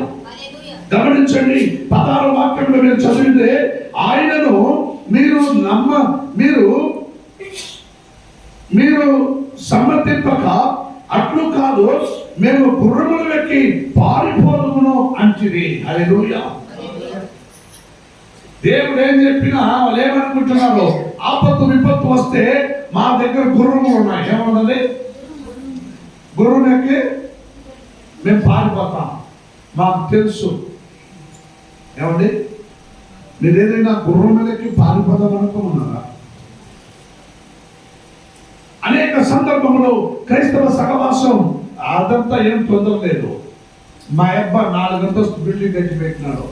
గమనించండి, 16వ వాక్యంలో మీరు చదివితే ఆయనను మీరు సమ్మతింపక అట్లు కాదు, మేము గుర్రములు ఎక్కి పారిపోదుమును అంటిరి. హల్లెలూయా. దేవుడు ఏం చెప్పినా వాళ్ళు ఏమనుకుంటున్నారు? ఆపత్తు విపత్తు వస్తే మా దగ్గర గుర్రములు ఉన్నాయి. ఏమన్నది? గుర్రం ఎక్కి మేము పారిపోతాం, మాకు తెలుసు. ఏమండి, మీరు ఏదైనా గుర్రం మీద ఎక్కి పారిపోదాం అనుకున్నారా? సందర్భంలో క్రైస్తవ సహవాసం అదంతా ఏం తొందర లేదు. మా అబ్బా 4 అంతస్తు బిల్డింగ్ కట్టి పెట్టినాడు.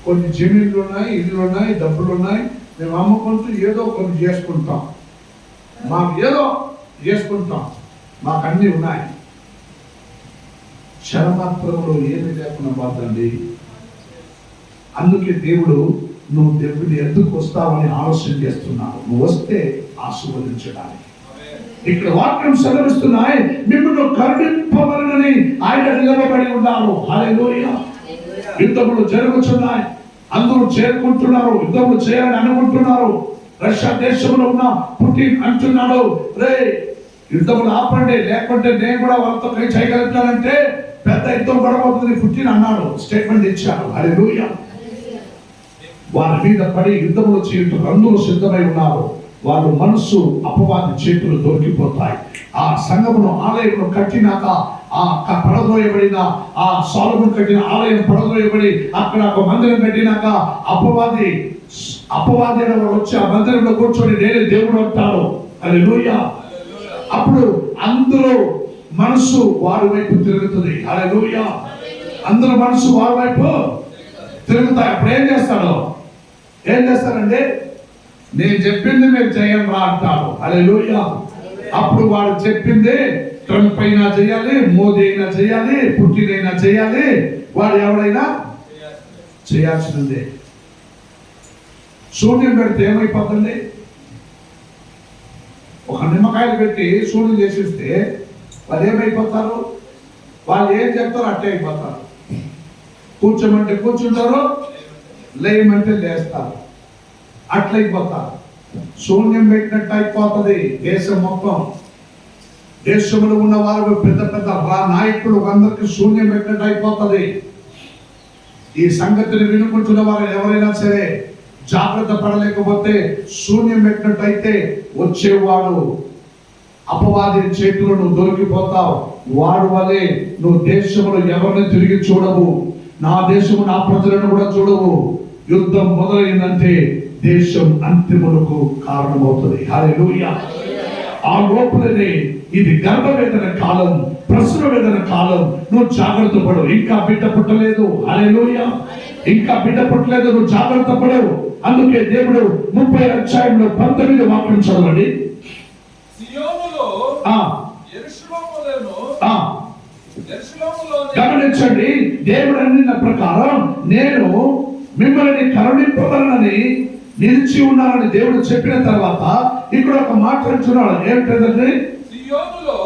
కొన్ని జమీన్లు ఉన్నాయి, ఇల్లు ఉన్నాయి, డబ్బులు ఉన్నాయి. మేము అమ్ముకుంటూ ఏదో కొన్ని చేసుకుంటాం. మాకు ఏదో చేసుకుంటాం. మాకు అన్నీ ఉన్నాయి. క్షణమాత్రంలో ఏమి లేకుండా పోతండి. అందుకే దేవుడు నువ్వు దేవుని ఎందుకు వస్తావని ఆలోచన చేస్తున్నావు. నువ్వు వస్తే ఆశీర్వదించడానికి. ఇక్కడ వాక్యం సెలవిస్తున్నాయి, మిమ్మల్ని కరుణింపవలనని ఆయన నిలబడి ఉన్నారు. హల్లెలూయా. యుద్ధములు జరుగుతున్నాయి, అందరూ చేరుకుంటున్నారు, యుద్ధములు చేయాలని అనుకుంటున్నారు. రష్యా దేశంలో ఉన్న పుటిన్ అంటున్నాడు, రే యుద్ధములు ఆపండి, లేకుంటే నేను కూడా వాళ్ళతో కై చేయగలుగుతానంటే పెద్ద యుద్ధం పడబోతుంది పుటిన్ అన్నాడు, స్టేట్మెంట్ ఇచ్చాడు. హల్లెలూయా. వారి మీద పడి యుద్ధములు చేయటం అందరూ సిద్ధమై ఉన్నారు. వాళ్ళ మనస్సు అపవాది చేతులు దొరికిపోతాయి. ఆ సంఘమును ఆలయమును కట్టినాక, ఆ పడదోయబడిన ఆ సొలొమోను కట్టిన ఆలయం పడదోయబడి అక్కడ ఒక మందిరం కట్టినాక అపవాది వచ్చి ఆ మందిరంలో కూర్చొని నేనే దేవుడు అంటాడు. హల్లెలూయా. అప్పుడు అందరూ మనసు వారి వైపు తిరుగుతుంది. హల్లెలూయా. అందరూ మనసు వారి వైపు తిరుగుతాయి. అప్పుడు ఏం చేస్తారంటే నేను చెప్పింది మీరు చేయండి రా అంటాడు. హల్లెలూయా. అప్పుడు వాడు చెప్పింది ట్రంప్ అయినా చేయాలి, మోదీ అయినా చేయాలి, పుటిన్ అయినా చేయాలి, వాడు ఎవడైనా చేయాల్సిందే. శూన్యం పెడితే ఏమైపోతుంది? ఒక నిమ్మకాయలు పెట్టి శూన్యం చేసిస్తే వాళ్ళు ఏమైపోతారు? వాళ్ళు ఏం చెప్తారో అట్టే అయిపోతారు. కూర్చోమంటే కూర్చుంటారు, లేయమంటే లేస్తారు, అట్లయిపోతారు. శూన్యం పెట్టినట్టు అయిపోతుంది దేశం మొత్తం. దేశంలో ఉన్న వారు పెద్ద పెద్ద నాయకులు అందరికి శూన్యం పెట్టినట్టు అయిపోతుంది. ఈ సంగతిని వినుకుంటున్న వారు ఎవరైనా సరే జాగ్రత్త పడలేకపోతే శూన్యం పెట్టినట్టయితే వచ్చేవాడు అపవాది చేతులు నువ్వు దొరికిపోతావు. వాడు వలె నువ్వు దేశంలో ఎవరిని తిరిగి చూడవు, నా దేశము నా ప్రజలను కూడా చూడవు. యుద్ధం మొదలైందంటే దేశం అంతిములకు కారణమవుతుంది. హల్లెలూయా. ఆ లోపలనే ఇది గర్భవేదన కాలం, ప్రసవ వేదన కాలం. నువ్వు జాగ్రత్త పడు. ఇంకా బిడ్డ పుట్టలేదు. హల్లెలూయా. ఇంకా బిడ్డ పుట్టలేదు, నువ్వు జాగ్రత్త పడు. అందుకే దేవుడు 30 అధ్యాయంలో 19 వాక్యం చదవండి. గమనించండి, దేవుడు అన్న ప్రకారం నేను మిమ్మల్ని కరుణింపవలనని నిలిచి ఉన్నానని దేవుడు చెప్పిన తర్వాత ఇక్కడ ఒక మాట అంటున్నాడు. ఏమిటంటే సియోనులో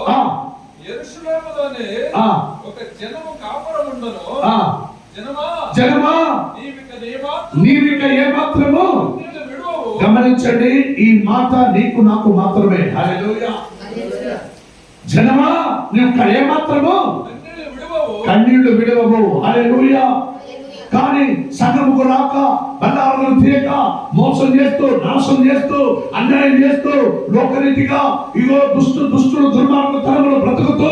యెరూషలేములోనే ఒక జనము కాపురముండును. జనమా నీవిక ఏమాత్రము విడువవు. గమనించండి, ఈ మాట నీకు నాకు మాత్రమే. హల్లెలూయా. జనమా నీవు ఏమాత్రము కన్నీళ్లు విడవవు. హల్లెలూయా. కానీ సంఘముకు రాక, బండారులను తీయక, మోసం చేస్తూ, నాశనం చేస్తూ, అన్యాయం చేస్తూ, లోకరీతిగా ఇగో దుష్టులు దుర్మార్గతనములు బ్రతుకుతూ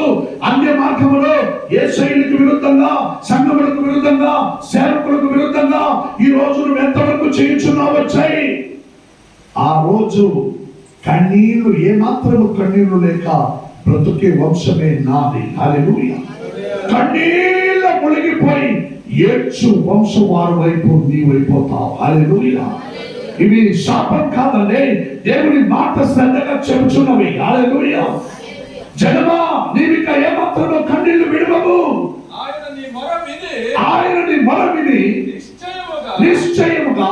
అన్య మార్గములో యేసయ్యునికి విరుద్ధంగా, సంఘములకు విరుద్ధంగా, సేవకులకు విరుద్ధంగా ఈ రోజు నువ్వు ఎంతవరకు చేయించున్నావు వచ్చాయి. ఆ రోజు కన్నీళ్లు ఏమాత్రము కన్నీళ్లు లేక బ్రతుకే వంశమే నాది. హల్లెలూయా. కన్నీళ్ళ మునిగిపోయి ఏడ్చు వంశం వారి వైపు నీవైపోతావు. హల్లెలూయా. ఇవి శాపం కాదండి, దేవుని మాట శ్రద్ధగా చెబుతున్నవి. హల్లెలూయా. జనమా నీవిక ఏమాత్రమో కన్నీళ్లు విడవవు. ఆయన నీ మొర విని నిశ్చయముగా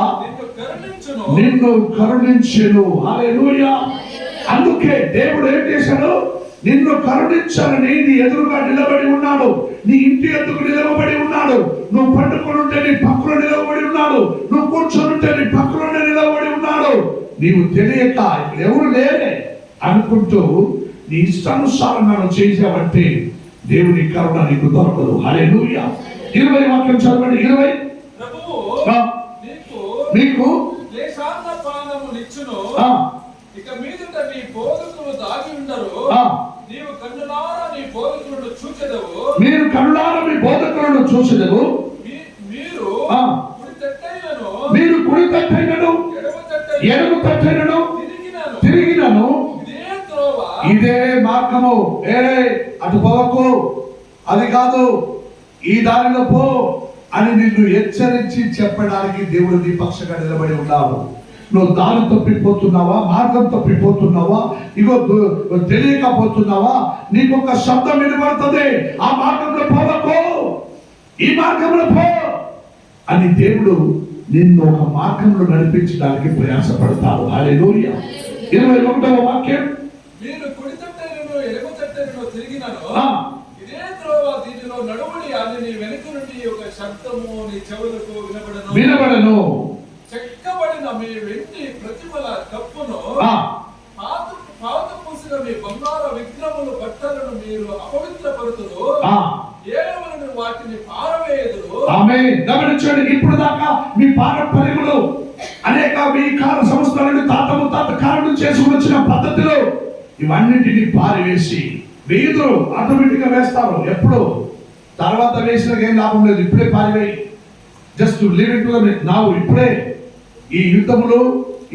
నిన్ను కరుణించెను. హల్లెలూయా. అందుకే దేవుడు ఏం చేశాడు? నిన్ను కరుణించాలని నీ ఎదురుగా నిలబడి ఉన్నాడు. నీ ఇంటి ఎదుగు నిలబడి ఉన్నాడు. నువ్వు పండుకొని ఉంటే నీ పక్కన నిలబడి ఉన్నాడు. నువ్వు కూర్చొని ఉంటే నీ పక్కన నిలబడి ఉన్నాడు. నీవు తెలియక ఇక్కడ ఎవరు లేరే అనుకుంటూ నీ ఇష్టానుసారం నన్ను చేసావంటే దేవుని కరుణ నీకు దొరకదు. హల్లెలూయా. 20 వాక్యం చదవండి. 20 నీకు ఇక మీదట నీ బోధకులు దాగి ఉండరు. నీవు కన్నులారా నీ బోధకులను చూచెదవు. మీరు కన్నులారా మీ బోధకులను చూచెదవు. మీరు కుడి తట్టైనను ఎడమ తట్టైనను తిరిగినను ఇదే మార్గము, అటు పోవకు, అది కాదు, ఈ దారిలో పో అని నిన్ను హెచ్చరించి చెప్పడానికి దేవుడు నీ పక్షంగా నిలబడి ఉన్నాడు. నువ్వు దారి తప్పిపోతున్నావా, మార్గం తప్పిపోతున్నావా, ఇగో తెలియకపోతున్నావా, నీకు ఒక శబ్దం వినబడుతుంది, ఆ మార్గంలో పోవకు, ఈ మార్గంలో పో అని దేవుడు నిన్ను ఒక మార్గంలో నడిపించడానికి ప్రయాసపడతాడు. హల్లెలూయా. 21వ వాక్యం, మీరు కుడి తట్టైనను ఎడమ తట్టైనను తిరిగినను ఇదే త్రోవ దీనిలో నడువుడి అని నీ వెనుక నుండి ఒక శబ్దము నీ చెవులకు వినబడను. చెక్కబడిన మీ వెండి ప్రతిమల కప్పును పాత పూసిన మీ బంగారు విగ్రహములు బట్టలను మీరు అపవిత్రపరుతురు, ఏవలను వాటిని పారవేయుదురు. ఆమేన్. గమనించండి, ఇప్పుడు దాకా మీ పారంపర్యములు అనేక మీ కాల సంవత్సరాలు తాత ముత్తాత కాలం చేసుకుని వచ్చిన పద్ధతిలో ఇవన్నింటినీ పారివేసి వేయుదురు. ఆటోమేటిక్ గా వేస్తారు. ఎప్పుడు తర్వాత వేసిన ఏం లాభం లేదు, ఇప్పుడే పారివేయి. Just leave it to the now. ఇప్పుడే ఈ యుద్ధములు,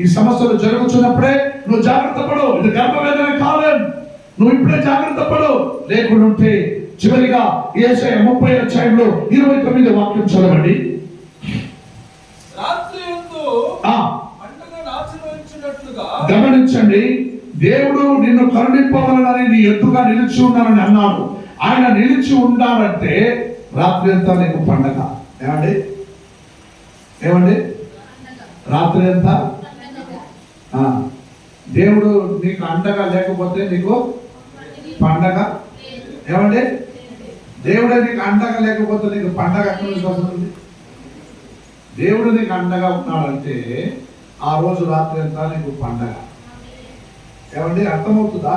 ఈ సమస్యలు జరుగుతున్నప్పుడే నువ్వు జాగ్రత్త పడు. ఇది గర్భవేదన కాలం, నువ్వు ఇప్పుడే జాగ్రత్త పడు. లేకుంటే చివరిగా యేషయా 30 29 వాక్యం చదవండి. గమనించండి, దేవుడు నిన్ను కరుణింపవాలని నీ ఎత్తుగా నిలిచి ఉన్నానని అన్నాడు. ఆయన నిలిచి ఉండాలంటే రాత్రి అంతా నీకు పండగ. ఏమండి రాత్రి అంతా దేవుడు నీకు అండగా లేకపోతే నీకు పండగ. ఏమండి దేవుడే నీకు అండగా లేకపోతే నీకు పండగ ఎక్కడి నుంచి వస్తుంది? దేవుడు నీకు అండగా ఉన్నాడంటే ఆ రోజు రాత్రి అంతా నీకు పండగ. ఏమండి అర్థమవుతుందా?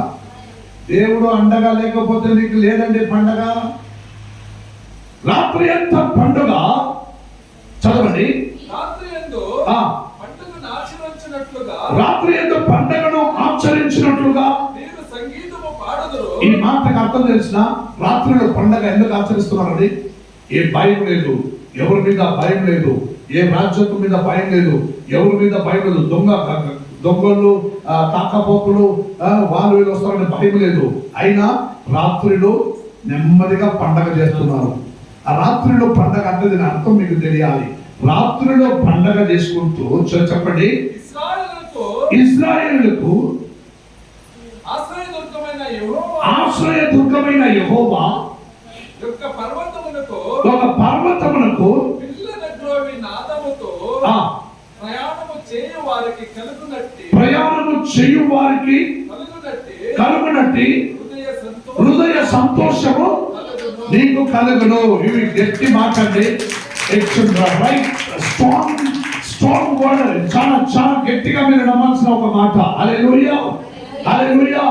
దేవుడు అండగా లేకపోతే నీకు లేదండి పండగ. రాత్రి అంతా పండుగ. చదవండి. రాత్రి ఎందు పండుగను ఆచరించినట్లుగా ఈ మాటకు అర్థం తెలిసిన దరిద్రుల పండగ ఎందుకు ఆచరిస్తున్నారండి? ఏ భయం లేదు, ఎవరి మీద భయం లేదు, ఏ రాజ్యం మీద భయం లేదు, ఎవరి మీద భయం లేదు. దొంగలు తాకపోతులు వాళ్ళు వీళ్ళు వస్తారని భయం లేదు. అయినా రాత్రిలో నెమ్మదిగా పండగ చేస్తున్నారు. ఆ రాత్రిలో పండగ అంటే దీని అర్థం మీకు తెలియాలి. రాత్రిలో పండగ చేసుకుంటూ చెప్పండి, ఇశ్రాయేలులకు ఆశ్రయదుర్గమైన యెహోవా ఒక పర్వతమునకు ప్రయాణము చేయు వారికి కలుగునట్టి హృదయ సంతోషము నీకు కలుగును. ఇవి గట్టి మాట్లాడి స్ట్రాంగ్ వర్డ్, చాలా చాలా గట్టిగా మీరు నమ్మాల్సిన ఒక మాట. హల్లెలూయా, హల్లెలూయా.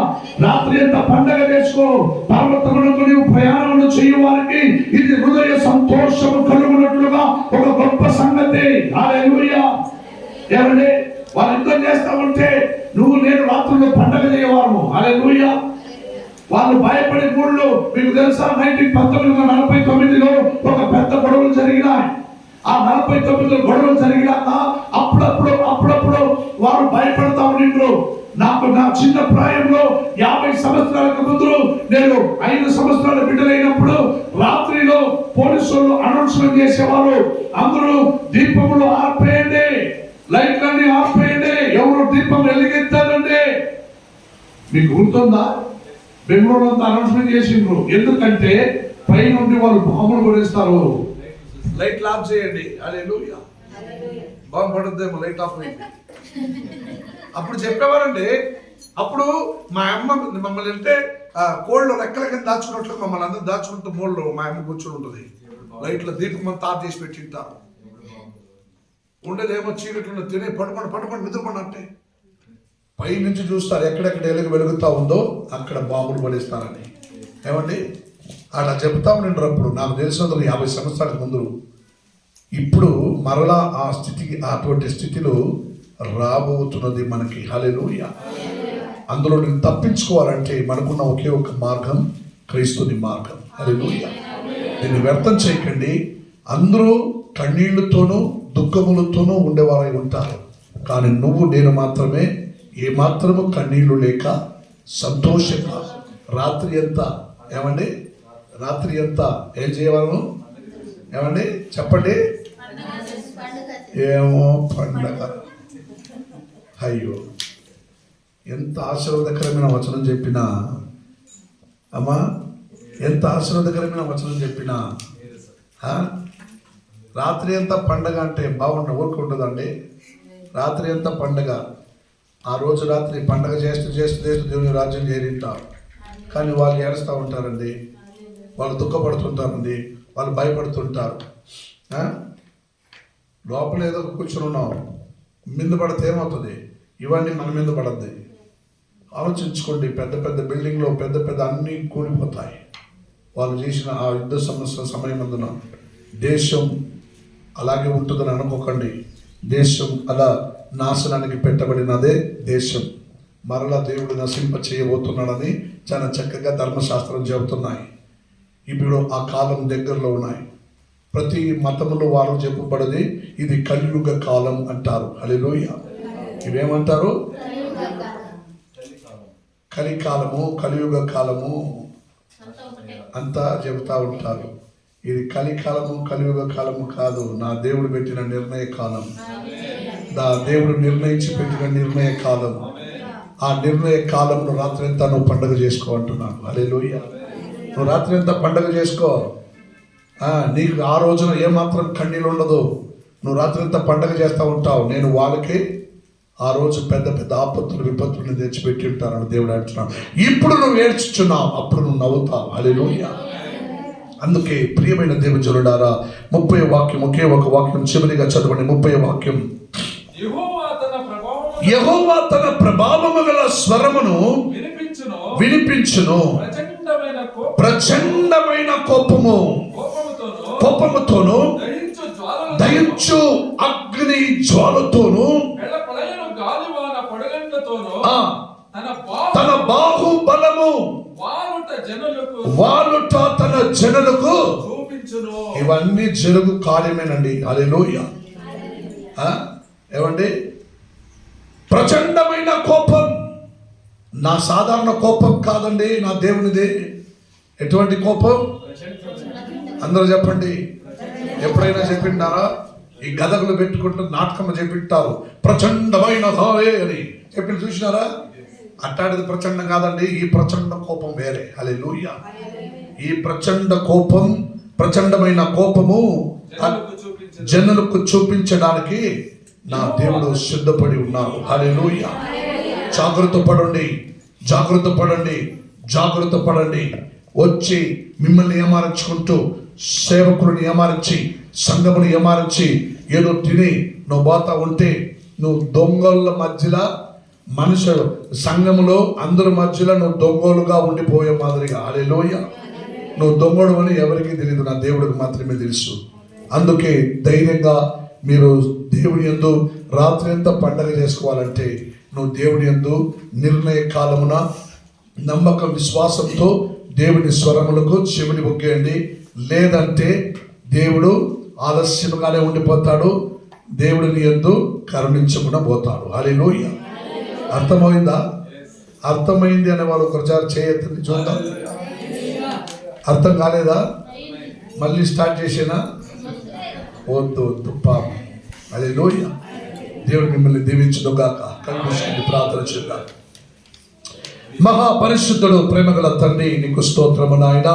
రాత్రి అంతా పండగ చేసుకో, పర్వతములకు నీవు ప్రయాణములు చేయు వారికి ఇది హృదయ సంతోషము కలుగునట్లుగా ఒక గొప్ప సంగతి. హల్లెలూయా. ఏమండి వాళ్ళు యుద్ధం చేస్తా ఉంటే నువ్వు నేను రాత్రుల్లో పండగ చేయవారు. హల్లెలూయా. వాళ్ళు భయపడే మూడులో మీకు తెలుసా, 1949లో ఒక పెద్ద గొడవలు జరిగినాయి. ఆ 49 గొడవలు జరిగినాక అప్పుడప్పుడు వారు భయపడతా ఉండిండ్రు. నాకు నా చిన్న ప్రాయంలో 50 సంవత్సరాలకు ముందు నేను 5 సంవత్సరాల బిడ్డలైనప్పుడు రాత్రిలో పోలీసులు అనౌన్స్మెంట్ చేసేవారు, అందరూ దీపములు ఆర్పేయండి, లైట్లన్నీ ఆర్పేయండి, ఎవరు దీపం వెలిగిస్తారండి. మీకు గుర్తుందా? బెంగళూరు అంతా అనౌన్స్మెంట్ చేసిండ్రు. ఎందుకంటే పై నుండి వాళ్ళు బాంబులు కొడేస్తారు, లైట్లు ఆఫ్ చేయండి. హల్లెలూయా. బాంబు పడుతుందేమో, లైట్ ఆఫ్ అయింది. అప్పుడు చెప్పేవారండి. అప్పుడు మా అమ్మ మమ్మల్ని అంటే కోళ్ళు రెక్కల కింద దాచుకున్నట్లు మమ్మల్ని అందరూ దాచుకుంటూ మూలలో మా అమ్మ కూర్చొని ఉంటుంది. లైట్ల దీపం అంతా ఆఫ్ చేసి పెట్టింటారు. ఉండేదేమో చీకట్లో తినే పడుకొని నిద్రపడి అంటే పై నుంచి చూస్తారు, ఎక్కడెక్కడ ఎలుగు వెలుగుతా ఉందో అక్కడ బాంబులు పడేస్తారని. ఏమండి అలా చెప్తా ఉండినప్పుడు నాకు తెలిసినందుకు 50 సంవత్సరాల ముందు. ఇప్పుడు మరలా ఆ స్థితికి, అటువంటి స్థితిలో రాబోతున్నది మనకి. హల్లెలూయా. అందులో నేను తప్పించుకోవాలంటే మనకున్న ఒకే ఒక మార్గం క్రీస్తుని మార్గం. హల్లెలూయా. దీన్ని వ్యర్థం చేయకండి. అందరూ కన్నీళ్లతోనూ దుఃఖములతోనూ ఉండేవారై ఉంటారు, కానీ నువ్వు నేను మాత్రమే ఏ మాత్రము కన్నీళ్లు లేక సంతోషంగా రాత్రి అంతా ఏమండి రాత్రి అంతా ఏం చేయవాలను ఏమండి చెప్పండి ఏమో పండగ అయ్యో ఎంత ఆశీర్వాదకరమైన వచనం చెప్పినా అమ్మా ఎంత ఆశీర్వాదకరమైన వచనం చెప్పినా రాత్రి అంతా పండగ అంటే ఊరుకుంటుందండి. రాత్రి అంతా పండగ, ఆ రోజు రాత్రి పండగ చేస్తూ దేవుని రాజ్యం చేరింటారు. కానీ వాళ్ళు ఏడుస్తూ ఉంటారండి, వాళ్ళు దుఃఖపడుతుంటారండి, వాళ్ళు భయపడుతుంటారు. లోపల ఏదో కూర్చొని ఉన్నాం, మీద పడితే ఏమవుతుంది? ఇవన్నీ మన మీద పడద్ది. ఆలోచించుకోండి, పెద్ద పెద్ద బిల్డింగ్లో పెద్ద పెద్ద అన్నీ కూలిపోతాయి. వాళ్ళు చేసిన ఆ యుద్ధ సమయం అందున దేశం అలాగే ఉంటుందని అనుకోకండి. దేశం అలా నాశనానికి పెట్టబడినదే దేశం. మరలా దేవుడు నశింప చేయబోతున్నాడని చాలా చక్కగా ధర్మశాస్త్రం చెబుతున్నాయి. ఇప్పుడు ఆ కాలం దగ్గరలో ఉన్నాయి. ప్రతి మతములో వారు చెప్పబడది ఇది కలియుగ కాలం అంటారు. హల్లెలూయా. ఇవేమంటారు? కలికాలము, కలియుగ కాలము అంతా చెబుతా ఉంటారు. ఇది కలికాలము, కలియుగ కాలము కాదు, నా దేవుడు పెట్టిన నిర్ణయ కాలం. నా దేవుడు నిర్ణయించి పెట్టిన నిర్ణయ కాలం. ఆ నిర్ణయ కాలంలో రాత్రి అంతా నువ్వు పండుగ చేసుకో అంటున్నాను. హల్లెలూయా. నువ్వు రాత్రి అంతా పండుగ చేసుకో. నీకు ఆ రోజున ఏమాత్రం కన్నీళ్ళు ఉండదు. నువ్వు రాత్రి అంతా పండుగ చేస్తూ ఉంటావు. నేను వాళ్ళకి ఆ రోజు పెద్ద పెద్ద ఆపత్తులు విపత్తులను తెచ్చిపెట్టి ఉంటానని దేవుడు అంటున్నాడు. ఇప్పుడు నువ్వు ఏడ్చుచున్నావు, అప్పుడు నువ్వు నవ్వుతావు. హల్లెలూయా. అందుకే ప్రియమైన దేవుని 30వ వాక్యం, ఒకే ఒక వాక్యం చివరిగా చదవండి. 30వ వాక్యం. యెహోవా తన ప్రభావము గల స్వరమును వినిపించును, ప్రచండమైన కోపముతోను దహించు అగ్ని జ్వాలతోను తన బాహుబలము వాలుట తన జనులకు చూపించును. ఇవన్నీ జరుగు కార్యమేనండి. హల్లెలూయా. ఏమండి? ప్రచండమైన కోపం నా సాధారణ కోపం కాదండి, నా దేవునిదే. ఎటువంటి కోపం? అందరూ చెప్పండి. ఎప్పుడైనా చెప్పింటారా? ఈ గదగులు పెట్టుకుంటూ నాటకం చెప్పింటారు, ప్రచండమైన అని చెప్పి చూసినారా? అట్టాడిది ప్రచండం కాదండి, ఈ ప్రచండ కోపం వేరే. హల్లెలూయా. ఈ ప్రచండ కోపం, ప్రచండమైన కోపము జనులకు చూపించడానికి నా దేవుడు సిద్ధపడి ఉన్నాడు. హల్లెలూయా. జాగ్రత్త పడండి, జాగ్రత్త పడండి, జాగ్రత్త పడండి. వచ్చి మిమ్మల్ని ఏమారించుకుంటూ, సేవకులను ఏమారించి, సంఘమును ఏమారించి ఏదో తిని నువ్వు పోతా ఉంటే నువ్వు దొంగల మధ్యలో, మనుషులు సంఘములో అందరి మధ్యలో నువ్వు దొంగలుగా ఉండిపోయే మాదిరిగా. హల్లెలూయా. నువ్వు దొంగడు అని ఎవరికి తెలియదు, నా దేవుడికి మాత్రమే తెలుసు. అందుకే ధైర్యంగా మీరు దేవుని యందు రాత్రి అంతా పండగ చేసుకోవాలంటే నువ్వు దేవుని యందు నిర్ణయ కాలమున నమ్మకం, విశ్వాసంతో దేవుని స్వరములకు చెవిని ఒగ్గేయండి. లేదంటే దేవుడు ఆలస్యంగానే ఉండిపోతాడు, దేవుడిని యందు కరుణించకుండా పోతాడు. హల్లెలూయా. అర్థమైందా? అర్థమైంది అనే వాళ్ళు ఒకసారి చేయొద్దని చూద్దాం. అర్థం కాలేదా? మళ్ళీ స్టార్ట్ చేసేనా? వద్దు పాపం. హల్లెలూయా. దేవుడు మిమ్మల్ని దీవించుగాక. కళ్ళు మూసుకొని ప్రార్థన చేద్దాం. మహాపరిశుద్ధుడు, ప్రేమగల తండ్రి, నీకు స్తోత్రము నాయన.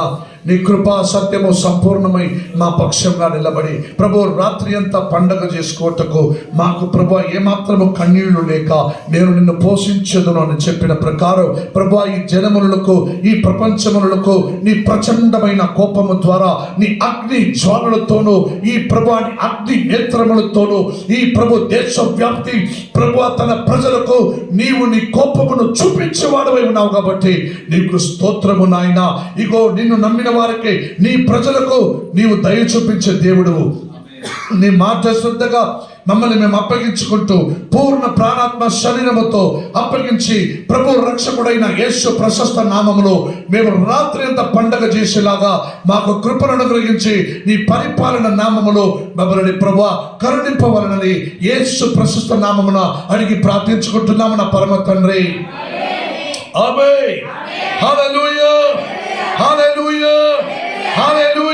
నీ కృపా సత్యము సంపూర్ణమై మా పక్షంగా నిలబడి ప్రభు రాత్రి అంతా పండగ చేసుకోవటకు మాకు ప్రభు ఏమాత్రము కన్నీళ్లు లేక నేను నిన్ను పోషించదును అని చెప్పిన ప్రకారం ప్రభు ఈ జనములకు, ఈ ప్రపంచములకు నీ ప్రచండమైన కోపము ద్వారా, నీ అగ్ని జ్వాలలతోనూ, ఈ ప్రభు అగ్ని నేత్రములతోనూ ఈ ప్రభు దేశవ్యాప్తి ప్రభు తన ప్రజలకు నీవు నీ కోపమును చూపించేవాడవై ఉన్నావు కాబట్టి నీకు స్తోత్రము నాయన. ఇగో నిన్ను నమ్మిన వారికి, నీ ప్రజలకు నీవు దయ చూపించే దేవుడు. నీ మాట శ్రద్ధగా మమ్మల్ని మేము అప్పగించుకుంటూ పూర్ణ ప్రాణాత్మ శరీరముతో అప్పగించి ప్రభు రక్షకుడైన యేసు ప్రశస్త నామములో మేము రాత్రి అంతా పండగ చేసేలాగా మాకు కృపను అనుగ్రహించి నీ పరిపాలన నామములో మమ్మల్ని ప్రభువా కరుణింపవలనని యేసు ప్రశస్త నామమున అడిగి ప్రార్థించుకుంటున్నాము నా పరమ తండ్రి. ఆమేన్. హల్లెలూయా, హల్లెలూయా, హల్లెలూయా.